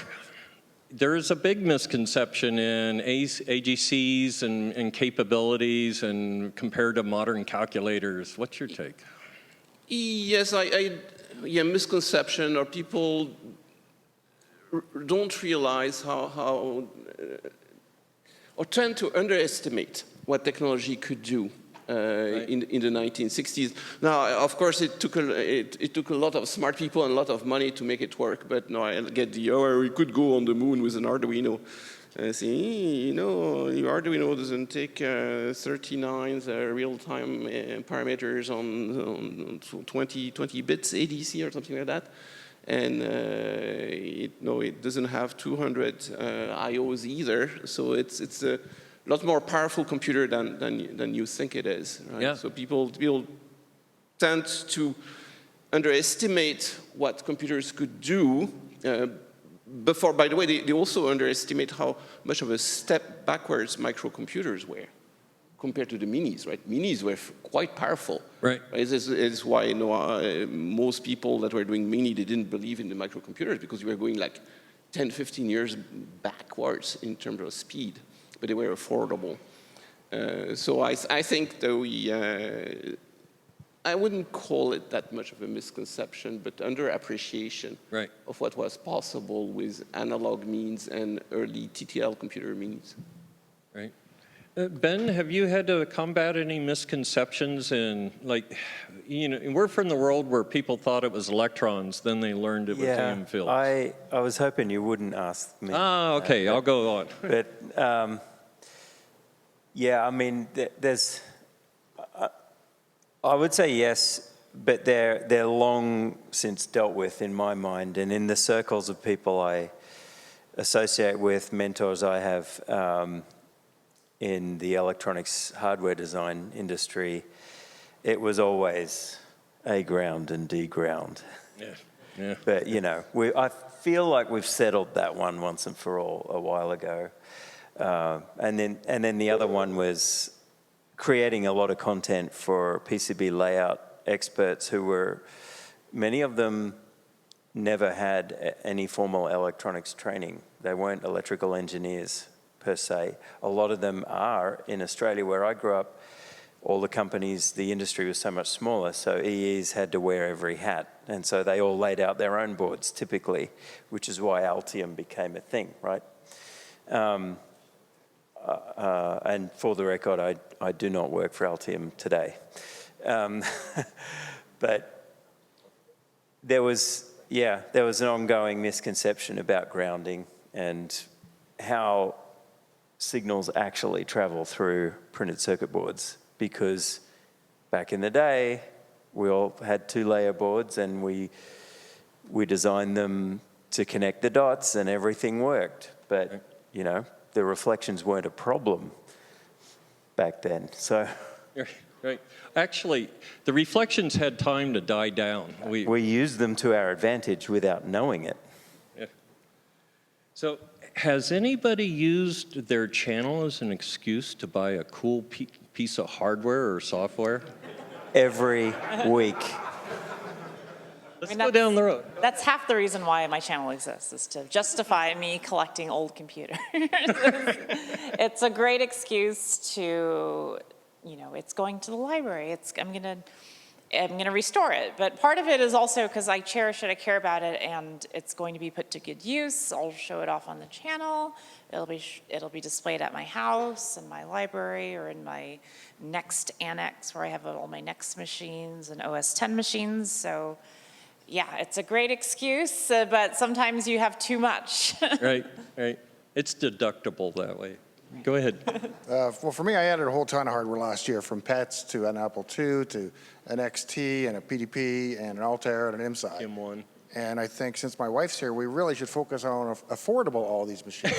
there is a big misconception in AGCs and capabilities and compared to modern calculators. What's your take? Yes, misconception, or people don't realize how or tend to underestimate what technology could do in the 1960s. Now, of course, it took a lot of smart people and a lot of money to make it work. But no, I get we could go on the moon with an Arduino. Your Arduino doesn't take 39 real-time parameters on 20 bits ADC or something like that. And it doesn't have 200 IOs either. So it's lot more powerful computer than you think it is. Right? Yeah. So people tend to underestimate what computers could do. Before, by the way, they also underestimate how much of a step backwards microcomputers were compared to the minis, right? Minis were quite powerful. Right. This is why most people that were doing mini, they didn't believe in the microcomputers because you were going like 10, 15 years backwards in terms of speed, but they were affordable. So I think that I wouldn't call it that much of a misconception, but underappreciation Right. of what was possible with analog means and early TTL computer means. Right. Ben, have you had to combat any misconceptions in, like, we're from the world where people thought it was electrons, then they learned it was EM fields. I was hoping you wouldn't ask me. Okay, I'll go on. But yeah, I mean, there's. I would say yes, but they're long since dealt with in my mind, and in the circles of people I associate with, mentors I have in the electronics hardware design industry, it was always A ground and D ground. Yeah, yeah. But I feel like we've settled that one once and for all a while ago, and then the other one was creating a lot of content for PCB layout experts who were, many of them never had any formal electronics training. They weren't electrical engineers per se. A lot of them are. In Australia, where I grew up, all the companies, the industry was so much smaller, so EEs had to wear every hat. And so they all laid out their own boards, typically, which is why Altium became a thing, right? And for the record, I do not work for Altium today. But there was an ongoing misconception about grounding and how signals actually travel through printed circuit boards, because back in the day, we all had 2-layer boards and we designed them to connect the dots and everything worked. But, the reflections weren't a problem back then. So Right. Actually, the reflections had time to die down. we used them to our advantage without knowing it. Yeah. So has anybody used their channel as an excuse to buy a cool piece of hardware or software? Every week. Let's go down the road. That's half the reason why my channel exists, is to justify me collecting old computers. It's a great excuse to, it's going to the library. I'm gonna restore it. But part of it is also because I cherish it, I care about it, and it's going to be put to good use. I'll show it off on the channel. It'll be displayed at my house, in my library, or in my Next annex where I have all my Next machines and OS 10 machines. So yeah, it's a great excuse, but sometimes you have too much. Right. It's deductible that way. Go ahead. Well, for me, I added a whole ton of hardware last year, from PETs to an Apple II to an XT and a PDP and an Altair and an IMSI. M1. And I think since my wife's here, we really should focus on affordable all these machines.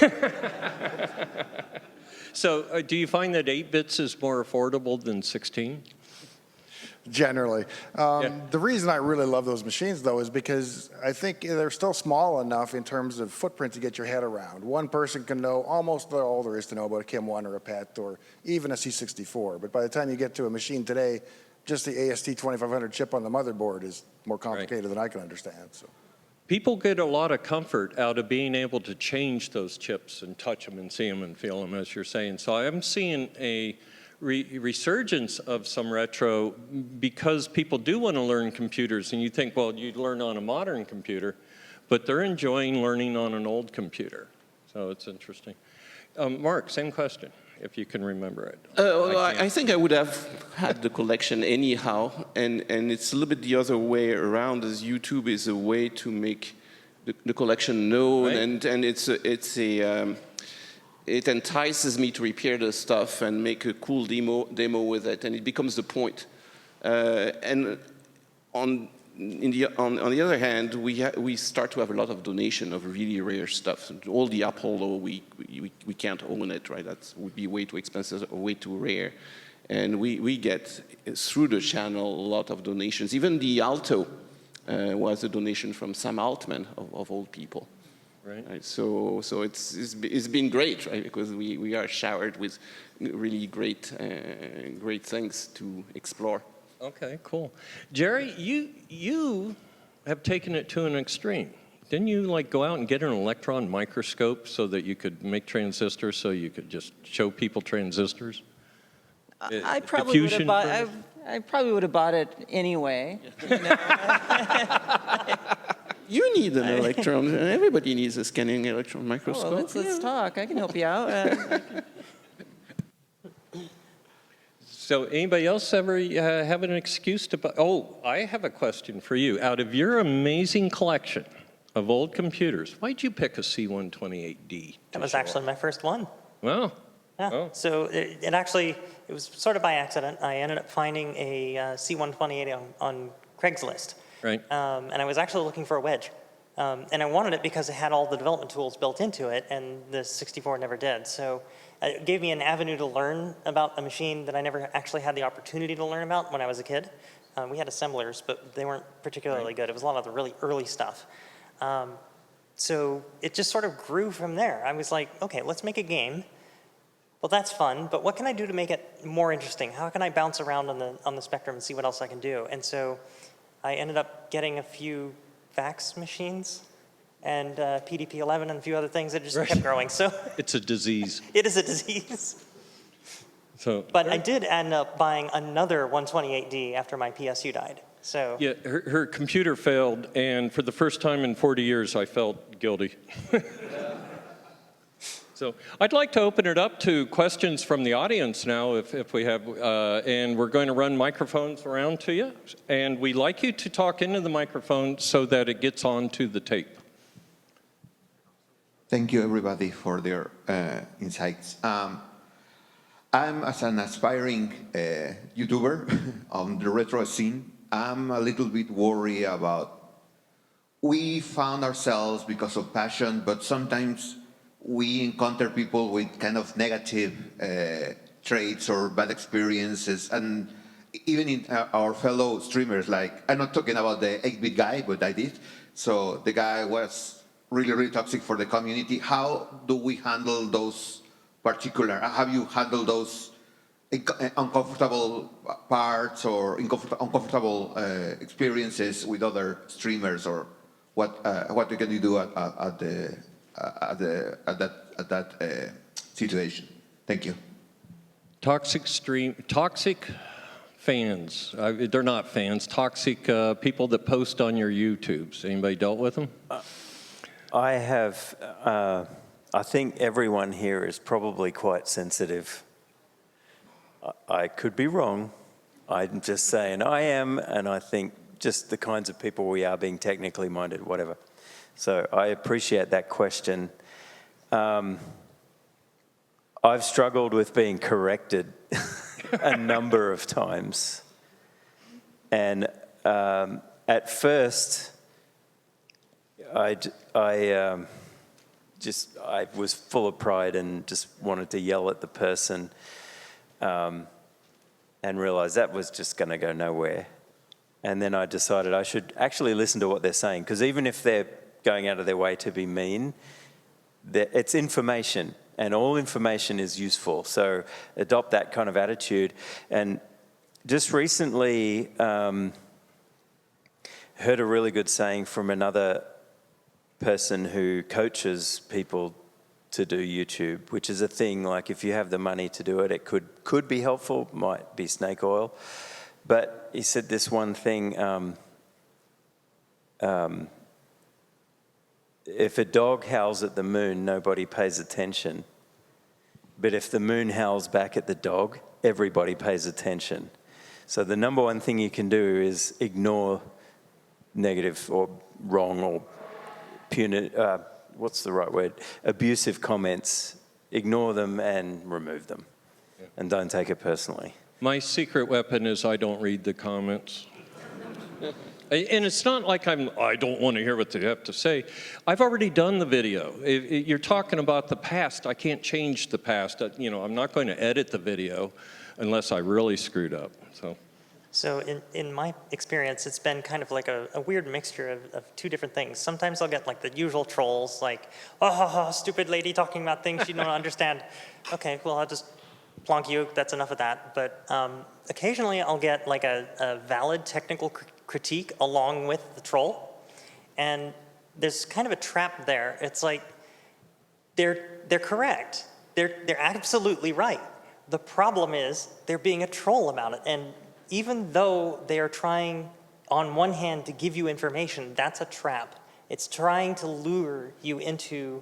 So do you find that 8 bits is more affordable than 16? Generally. Yeah. The reason I really love those machines, though, is because I think they're still small enough in terms of footprint to get your head around. One person can know almost all there is to know about a KIM-1 or a PET or even a C64. But by the time you get to a machine today, just the AST 2500 chip on the motherboard is more complicated than I can understand. So. People get a lot of comfort out of being able to change those chips and touch them and see them and feel them, as you're saying. So I'm seeing a resurgence of some retro because people do want to learn computers, and you think, well, you'd learn on a modern computer, but they're enjoying learning on an old computer. So it's interesting. Marc, same question, if you can remember it. I think I would have had the collection anyhow, and it's a little bit the other way around, as YouTube is a way to make the collection known, right. and it entices me to repair the stuff and make a cool demo with it, and it becomes the point. And on on the other hand, we start to have a lot of donation of really rare stuff. All the Apollo, we can't own it, right? That would be way too expensive or way too rare. And we get, through the channel, a lot of donations. Even the Alto was a donation from Sam Altman, of all people. Right. So it's been great, right? Because we are showered with really great things to explore. Okay, cool. Jeri, you have taken it to an extreme. Didn't you like go out and get an electron microscope so that you could make transistors, so you could just show people transistors? I probably would have bought. I probably would have bought it anyway. You know? You need an electron. Everybody needs a scanning electron microscope. Well, let's talk. I can help you out. So anybody else ever have an excuse to buy? Oh, I have a question for you. Out of your amazing collection of old computers, why'd you pick a C128D? That was actually my first one. Wow. Yeah. Oh. So it was sort of by accident. I ended up finding a C128 on Craigslist. Right. And I was actually looking for a wedge. And I wanted it because it had all the development tools built into it, and the 64 never did. So it gave me an avenue to learn about a machine that I never actually had the opportunity to learn about when I was a kid. We had assemblers, but they weren't particularly good. It was a lot of the really early stuff. So it just sort of grew from there. I was like, okay, let's make a game. Well, that's fun, but what can I do to make it more interesting? How can I bounce around on the spectrum and see what else I can do? And so I ended up getting a few fax machines and PDP-11 and a few other things that just kept growing. So It's a disease. it is a disease. But I did end up buying another 128D after my PSU died. So Yeah, her computer failed, and for the first time in 40 years, I felt guilty. So I'd like to open it up to questions from the audience now, if we have, and we're going to run microphones around to you. And we'd like you to talk into the microphone so that it gets onto the tape. Thank you, everybody, for their insights. I'm, as an aspiring YouTuber on the retro scene, I'm a little bit worried about, we found ourselves because of passion, but sometimes we encounter people with kind of negative traits or bad experiences, and even in our fellow streamers, like, I'm not talking about the 8-bit guy, but I did. So the guy was really, really toxic for the community. How do we handle those particular, have you handled those uncomfortable parts or uncomfortable experiences with other streamers, or what can you do at that situation? Thank you. Toxic fans. They're not fans. Toxic people that post on your YouTubes. Anybody dealt with them? I have. I think everyone here is probably quite sensitive. I could be wrong. I'm just saying I am, and I think just the kinds of people we are, being technically minded, whatever. So I appreciate that question. I've struggled with being corrected a number of times. And at first, I was full of pride and just wanted to yell at the person, and realized that was just going to go nowhere. And then I decided I should actually listen to what they're saying, because even if they're going out of their way to be mean, it's information, and all information is useful. So adopt that kind of attitude. And just recently heard a really good saying from another person who coaches people to do YouTube, which is a thing, like if you have the money to do it, it could be helpful, might be snake oil. But he said this one thing, if a dog howls at the moon, nobody pays attention. But if the moon howls back at the dog, everybody pays attention. So the number one thing you can do is ignore negative or wrong or punitive, what's the right word? Abusive comments. Ignore them and remove them. Yeah. And don't take it personally. My secret weapon is I don't read the comments. And it's not like I don't want to hear what they have to say. I've already done the video. You're talking about the past. I can't change the past. You know, I'm not going to edit the video unless I really screwed up. So in my experience, it's been kind of like a weird mixture of two different things. Sometimes I'll get like the usual trolls, like, oh, stupid lady talking about things you don't understand. Okay, well, I'll just plonk you, that's enough of that. But occasionally I'll get like a valid technical critique along with the troll. And there's kind of a trap there. It's like, they're correct. They're absolutely right. The problem is they're being a troll about it. And even though they are trying, on one hand, to give you information, that's a trap. It's trying to lure you into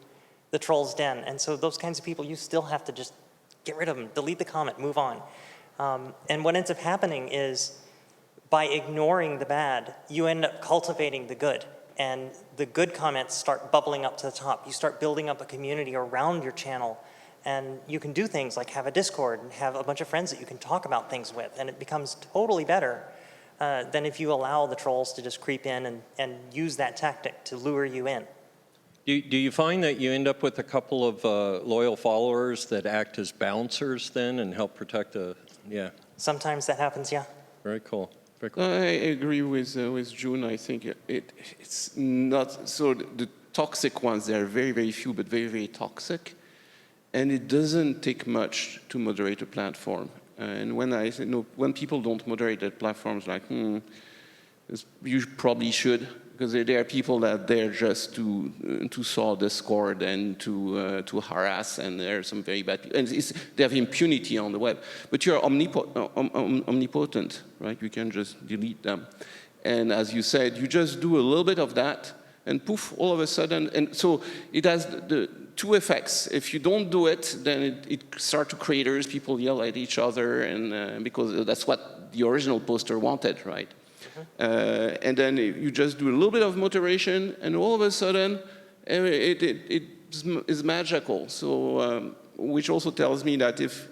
the troll's den. And so those kinds of people, you still have to just get rid of them, delete the comment, move on. And what ends up happening is, by ignoring the bad, you end up cultivating the good. And the good comments start bubbling up to the top. You start building up a community around your channel. And you can do things like have a Discord and have a bunch of friends that you can talk about things with. And it becomes totally better than if you allow the trolls to just creep in and use that tactic to lure you in. Do you find that you end up with a couple of loyal followers that act as bouncers then and help protect the, yeah? Sometimes that happens, yeah. Very cool. Very cool. I agree with June. I think it's not, so the toxic ones, they're very, very few, but very, very toxic. And it doesn't take much to moderate a platform. And when I say, no, when people don't moderate their platforms, like, you probably should, because there are people that they're just to sow discord and to harass, and there are some very bad people. And they have impunity on the web. But you're omnipotent, right? You can just delete them. And as you said, you just do a little bit of that, and poof, all of a sudden, and so it has the two effects. If you don't do it, then it starts to creators, people yell at each other, and because that's what the original poster wanted, right? And then you just do a little bit of moderation, and all of a sudden, it is magical. So, which also tells me that if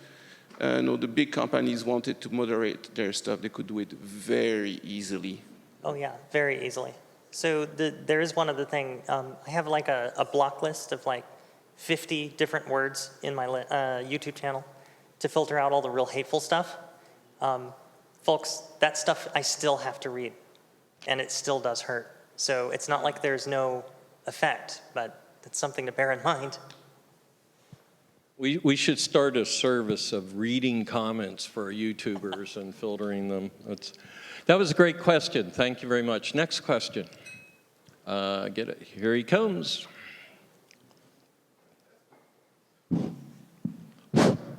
the big companies wanted to moderate their stuff, they could do it very easily. Oh yeah, very easily. So there is one other thing. I have like a block list of like 50 different words in my YouTube channel to filter out all the real hateful stuff. Folks, that stuff I still have to read, and it still does hurt. So it's not like there's no effect, but it's something to bear in mind. We should start a service of reading comments for YouTubers and filtering them. That was a great question. Thank you very much. Next question. Get it. Here he comes.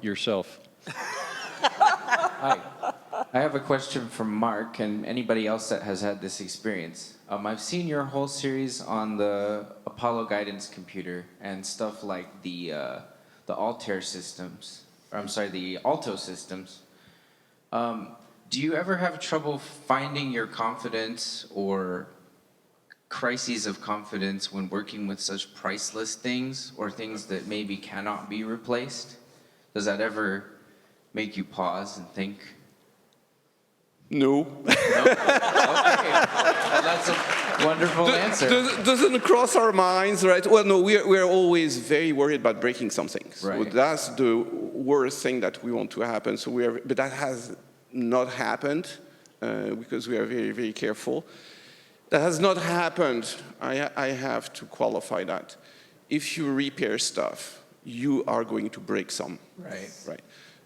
Yourself. Hi. I have a question for Marc and anybody else that has had this experience. I've seen your whole series on the Apollo guidance computer and stuff like the Altair systems, or I'm sorry, the Alto systems. Do you ever have trouble finding your confidence or crises of confidence when working with such priceless things or things that maybe cannot be replaced? Does that ever make you pause and think? No. Okay. Well, that's a wonderful answer. Doesn't cross our minds, right? Well, no, we're always very worried about breaking something. Right. So that's the worst thing that we want to happen. So but that has not happened because we are very, very careful. That has not happened. I have to qualify that. If you repair stuff, you are going to break some. Right. Right.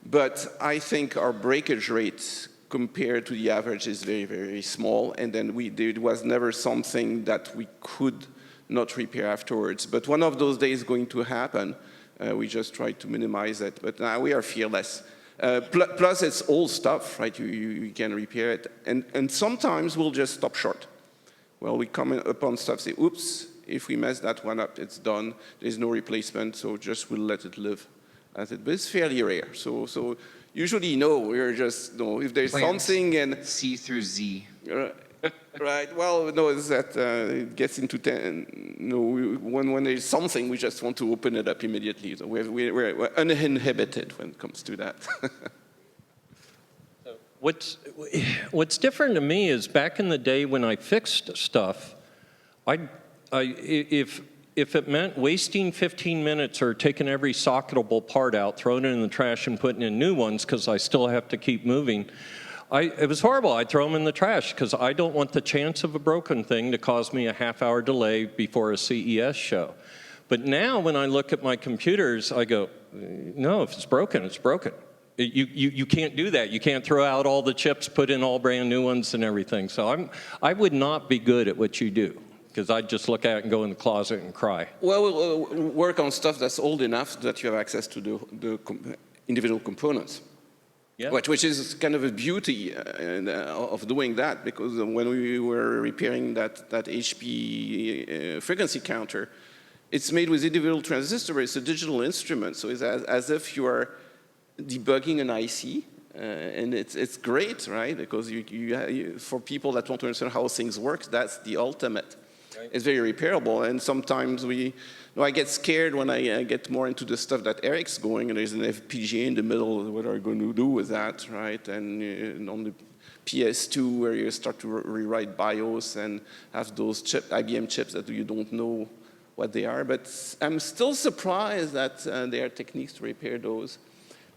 But I think our breakage rate compared to the average is very, very small. And then it was never something that we could not repair afterwards. But one of those days is going to happen. We just try to minimize it. But now we are fearless. Plus, it's old stuff, right? You can repair it. And sometimes we'll just stop short. Well, we come upon stuff, say, oops, if we mess that one up, it's done. There's no replacement, so just we'll let it live. But it's fairly rare. So usually, no, we're just, no, if there's something and... C through Z. Right, well, no, it's that it gets into 10. No, when there's something, we just want to open it up immediately. So we're uninhibited when it comes to that. What's different to me is back in the day when I fixed stuff, if it meant wasting 15 minutes or taking every socketable part out, throwing it in the trash and putting in new ones because I still have to keep moving, it was horrible. I'd throw them in the trash because I don't want the chance of a broken thing to cause me a half-hour delay before a CES show. But now when I look at my computers, I go, no, if it's broken, it's broken. You can't do that. You can't throw out all the chips, put in all brand new ones and everything. So I would not be good at what you do, because I'd just look at it and go in the closet and cry. Well, we'll work on stuff that's old enough that you have access to the individual components. Yeah. Which is kind of a beauty of doing that, because when we were repairing that HP frequency counter, it's made with individual transistors. It's a digital instrument, so it's as if you are debugging an IC, and it's great, right? Because for people that want to understand how things work, that's the ultimate. Right. It's very repairable, and sometimes I get scared when I get more into the stuff that Eric's going, and there's an FPGA in the middle. What are you going to do with that, right? And on the PS2, where you start to rewrite BIOS and have those IBM chips that you don't know what they are. But I'm still surprised that there are techniques to repair those.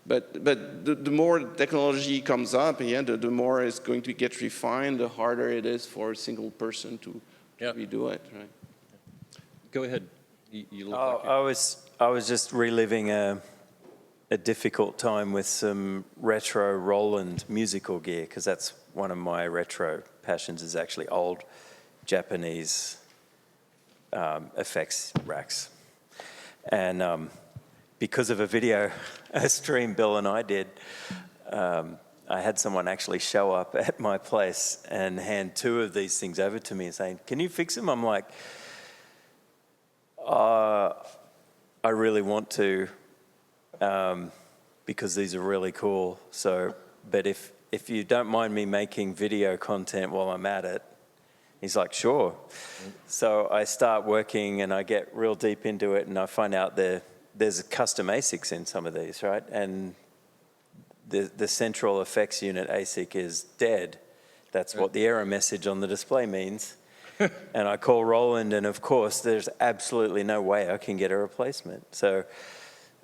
But the more technology comes up, the more it's going to get refined, the harder it is for a single person to redo it, right? Go ahead. You look like I was just reliving a difficult time with some retro Roland musical gear, because that's one of my retro passions, is actually old Japanese effects racks. And because of a video stream Bill and I did, I had someone actually show up at my place and hand 2 of these things over to me and saying, "Can you fix them?" I'm like, I really want to, because these are really cool. So, but if you don't mind me making video content while I'm at it, he's like, "Sure." So I start working and I get real deep into it, and I find out there's custom ASICs in some of these, right? And the central effects unit ASIC is dead. That's what the error message on the display means. And I call Roland, and of course, there's absolutely no way I can get a replacement. So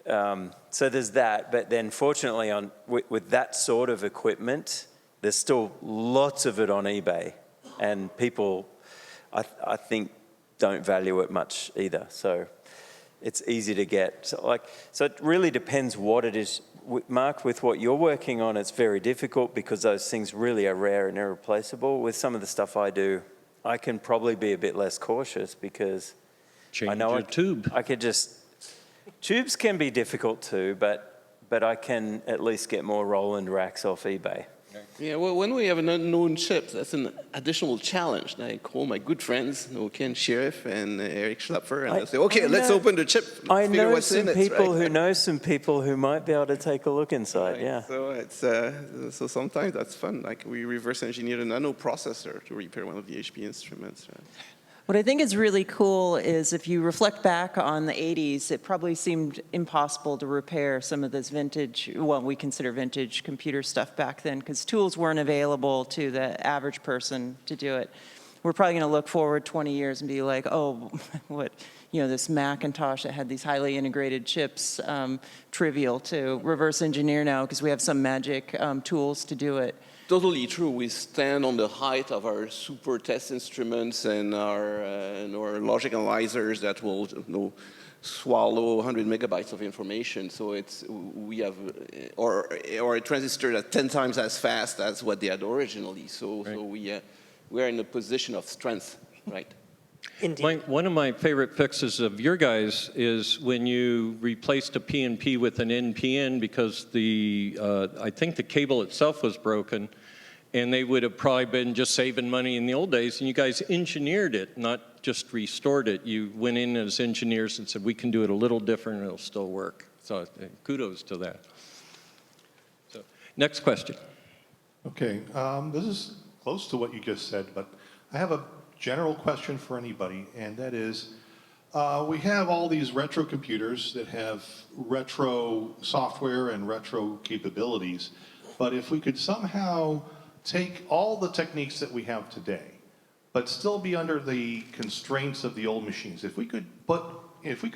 there's that. But then fortunately, with that sort of equipment, there's still lots of it on eBay. And people, I think, don't value it much either. So it's easy to get. So it really depends what it is. Marc, with what you're working on, it's very difficult because those things really are rare and irreplaceable. With some of the stuff I do, I can probably be a bit less cautious because I know your tube. I could just... Tubes can be difficult too, but I can at least get more Roland racks off eBay. Yeah, well, when we have an unknown chip, that's an additional challenge. I call my good friends, Ken Sheriff and Eric Schlapfer, and I say, "Okay, let's open the chip. I know what's some in people it, right? who know some people who might be able to take a look inside. Right. Yeah. So it's so sometimes that's fun. Like we reverse engineered a nano processor to repair one of the HP instruments. Right? What I think is really cool is if you reflect back on the 80s, it probably seemed impossible to repair some of this vintage, well, we consider vintage computer stuff back then, because tools weren't available to the average person to do it. We're probably going to look forward 20 years and be like, oh, what, this Macintosh that had these highly integrated chips, trivial to reverse engineer now because we have some magic tools to do it. Totally true. We stand on the height of our super test instruments and our logic analyzers that will swallow 100 megabytes of information. So we have or a transistor that's 10 times as fast as what they had originally. So we are in a position of strength, right? Indeed. One of my favorite fixes of your guys is when you replaced a PNP with an NPN because I think the cable itself was broken, and they would have probably been just saving money in the old days, and you guys engineered it, not just restored it. You went in as engineers and said, we can do it a little different and it'll still work. So kudos to that. So, next question. Okay, this is close to what you just said, but I have a general question for anybody, and that is, we have all these retro computers that have retro software and retro capabilities. but if we could somehow take all the techniques that we have today, but still be under the constraints of the old machines, if we could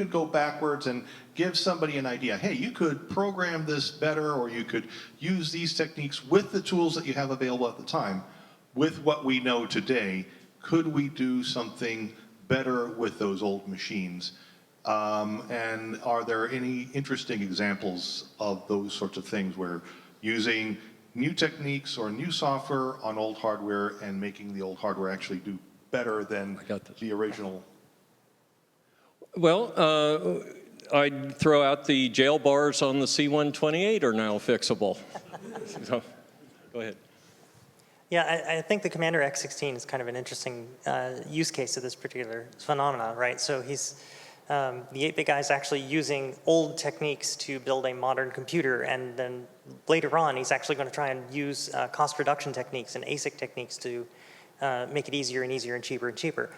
go backwards and give somebody an idea, hey, you could program this better, or you could use these techniques with the tools that you have available at the time, with what we know today, could we do something better with those old machines? And are there any interesting examples of those sorts of things where using new techniques or new software on old hardware and making the old hardware actually do better than the original? Well, I'd throw out the jail bars on the C-128 are now fixable. So, go ahead. Yeah, I think the Commander X16 is kind of an interesting use case of this particular phenomenon, right? So he's, the 8-bit guy is actually using old techniques to build a modern computer, and then later on he's actually going to try and use cost reduction techniques and ASIC techniques to make it easier and easier and cheaper and cheaper.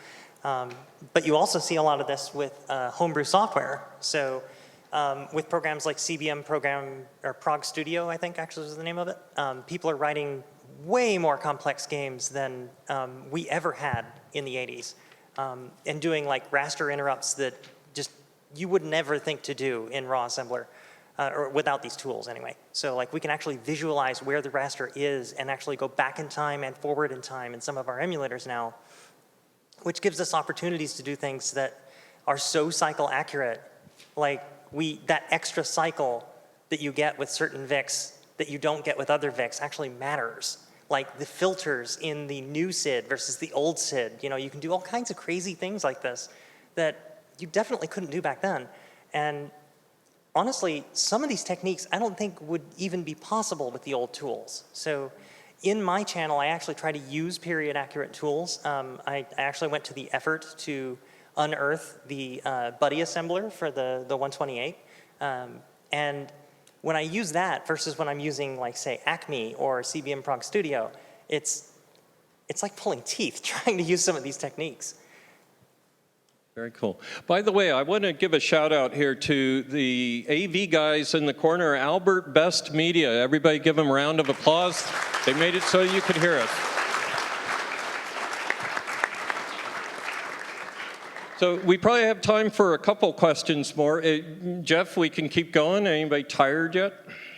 But you also see a lot of this with homebrew software. So with programs like CBM program, or Prog Studio, I think actually is the name of it, people are writing way more complex games than we ever had in the 80s. And doing like raster interrupts that just you would never think to do in raw assembler, or without these tools anyway. So like we can actually visualize where the raster is and actually go back in time and forward in time in some of our emulators now, which gives us opportunities to do things that are so cycle accurate. Like that extra cycle that you get with certain VICs that you don't get with other VICs actually matters. Like the filters in the new SID versus the old SID. You know, you can do all kinds of crazy things like this that you definitely couldn't do back then. And honestly, some of these techniques I don't think would even be possible with the old tools. So in my channel, I actually try to use period accurate tools. I actually went to the effort to unearth the buddy assembler for the 128. And when I use that versus when I'm using, like, say, Acme or CBM Prog Studio, it's like pulling teeth trying to use some of these techniques. Very cool. By the way, I want to give a shout out here to the AV guys in the corner, Albert Best Media. Everybody give them a round of applause. They made it so you could hear us. So we probably have time for a couple questions more. Jeff, we can keep going. Anybody tired yet?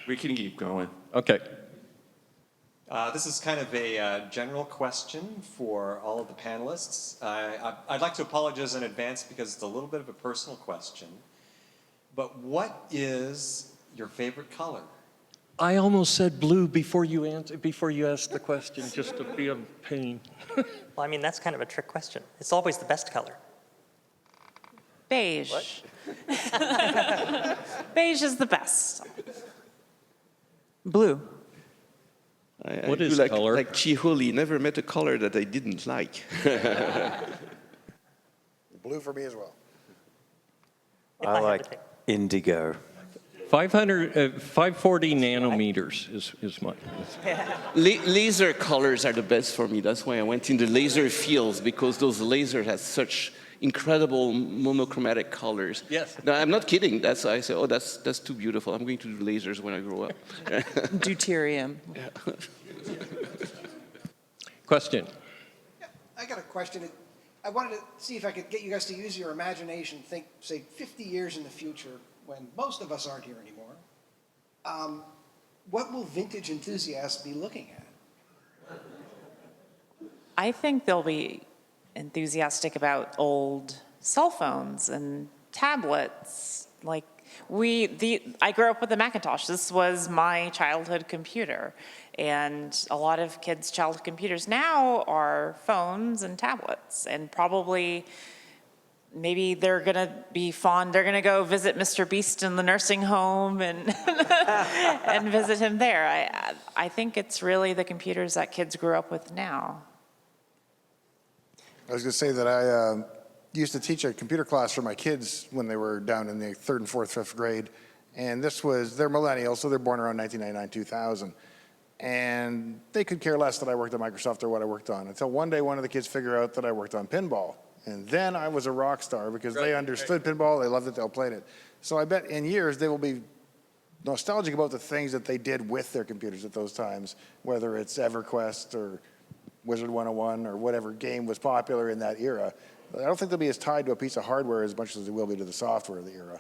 We can keep going. Okay. This is kind of a general question for all of the panelists. I'd like to apologize in advance because it's a little bit of a personal question. But what is your favorite color? I almost said blue before you asked the question, just to be a pain. Well, I mean, that's kind of a trick question. It's always the best color. Beige. Beige is the best. Blue. What is like, color? Like Chihuli, never met a color that I didn't like. Blue for me as well. I like indigo. 540 nanometers is my. Laser colors are the best for me. That's why I went in the laser fields, because those lasers have such incredible monochromatic colors. Yes. No, I'm not kidding. That's why I say, oh, that's too beautiful. I'm going to do lasers when I grow up. Deuterium. Yeah. Question. Yeah, I got a question. I wanted to see if I could get you guys to use your imagination. Think, say, 50 years in the future, when most of us aren't here anymore. What will vintage enthusiasts be looking at? I think they'll be enthusiastic about old cell phones and tablets. Like I grew up with a Macintosh. This was my childhood computer. And a lot of kids' childhood computers now are phones and tablets. And probably maybe they're going to be fond. They're going to go visit Mr. Beast in the nursing home and and visit him there. I think it's really the computers that kids grew up with now. I was going to say that I used to teach a computer class for my kids when they were down in the 3rd and 4th, 5th grade. And they're millennials, so they're born around 1999, 2000. And they could care less that I worked at Microsoft or what I worked on, until one day one of the kids figured out that I worked on pinball. And then I was a rock star because they understood pinball, they loved it, they all played it. So I bet in years they will be nostalgic about the things that they did with their computers at those times, whether it's EverQuest or Wizard 101 or whatever game was popular in that era. I don't think they'll be as tied to a piece of hardware as much as they will be to the software of the era.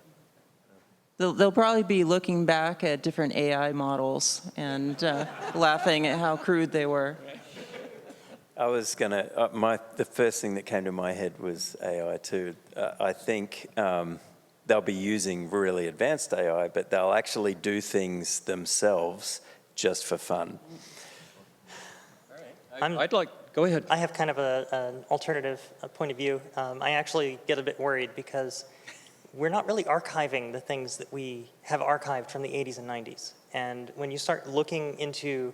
They'll probably be looking back at different AI models and laughing at how crude they were. I was gonna, the first thing that came to my head was AI too. I think they'll be using really advanced AI, but they'll actually do things themselves just for fun. I'd like, go ahead. I have kind of an alternative point of view. I actually get a bit worried because we're not really archiving the things that we have archived from the 80s and 90s. And when you start looking into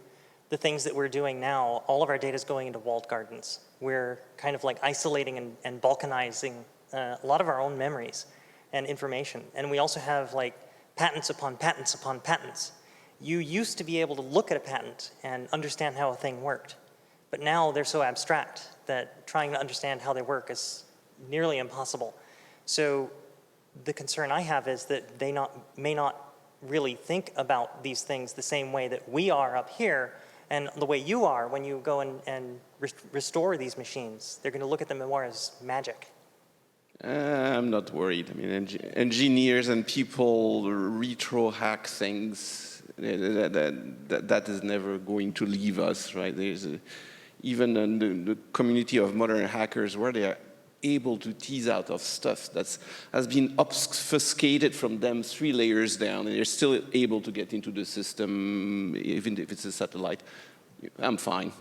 the things that we're doing now, all of our data is going into walled gardens. We're kind of like isolating and balkanizing a lot of our own memories and information. And we also have like patents upon patents upon patents. You used to be able to look at a patent and understand how a thing worked. But now they're so abstract that trying to understand how they work is nearly impossible. So the concern I have is that they may not really think about these things the same way that we are up here and the way you are when you go and restore these machines. They're going to look at them more as magic. I'm not worried. I mean, engineers and people retro hack things. That is never going to leave us, right? There's even in the community of modern hackers where they are able to tease out of stuff that has been obfuscated from them 3 layers down, and they're still able to get into the system, even if it's a satellite. I'm fine.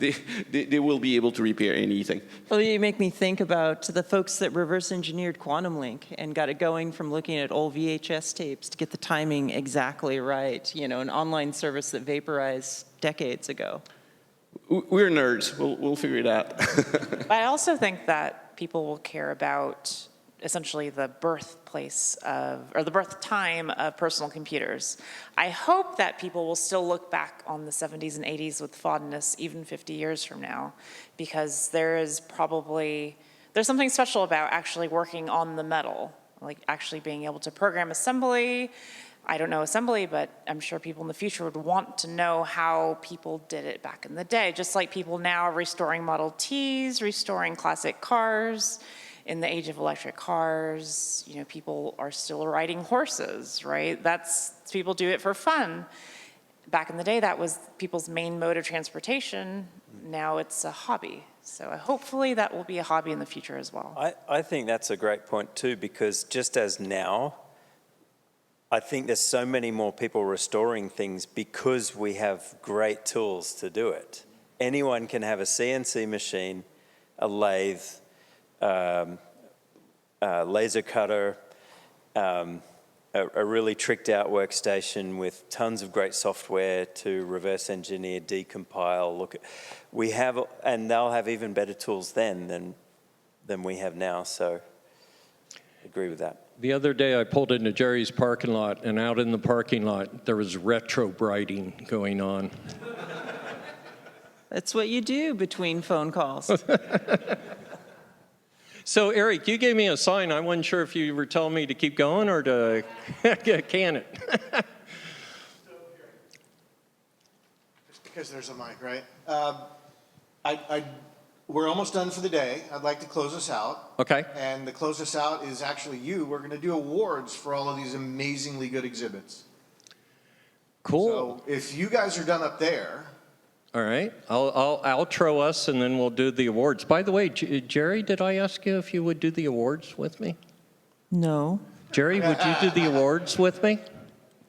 They will be able to repair anything. Well, you make me think about the folks that reverse engineered Quantum Link and got it going from looking at old VHS tapes to get the timing exactly right. You know, an online service that vaporized decades ago. We're nerds. We'll figure it out. But I also think that people will care about essentially the birthplace of, or the birth time of personal computers. I hope that people will still look back on the 70s and 80s with fondness even 50 years from now, because there's something special about actually working on the metal, like actually being able to program assembly. I don't know assembly, but I'm sure people in the future would want to know how people did it back in the day, just like people now are restoring Model Ts, restoring classic cars. In the age of electric cars, you know, people are still riding horses, right? People do it for fun. Back in the day, that was people's main mode of transportation. Now it's a hobby. So hopefully that will be a hobby in the future as well. I think that's a great point too, because just as now, I think there's so many more people restoring things because we have great tools to do it. Anyone can have a CNC machine, a lathe, laser cutter, a really tricked out workstation with tons of great software to reverse engineer, decompile, and they'll have even better tools then than we have now, so I agree with that. The other day I pulled into Jeri's parking lot, and out in the parking lot there was retro brighting going on. That's what you do between phone calls. So, Eric, you gave me a sign. I wasn't sure if you were telling me to keep going or to can it. Just because there's a mic, right? We're almost done for the day. I'd like to close us out. Okay. And to close us out is actually you. We're going to do awards for all of these amazingly good exhibits. Cool. So if you guys are done up there. All right, I'll outro us and then we'll do the awards. By the way, Jeri, did I ask you if you would do the awards with me? No. Jeri, would you do the awards with me?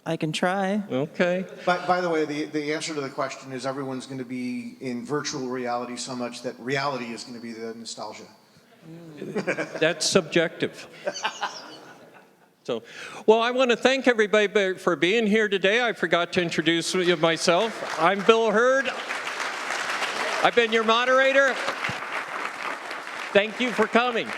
I can try. Okay. By the way, the answer to the question is everyone's going to be in virtual reality so much that reality is going to be the nostalgia. That's subjective. So, well, I want to thank everybody for being here today. I forgot to introduce myself. I'm Bill Hurd. I've been your moderator. Thank you for coming.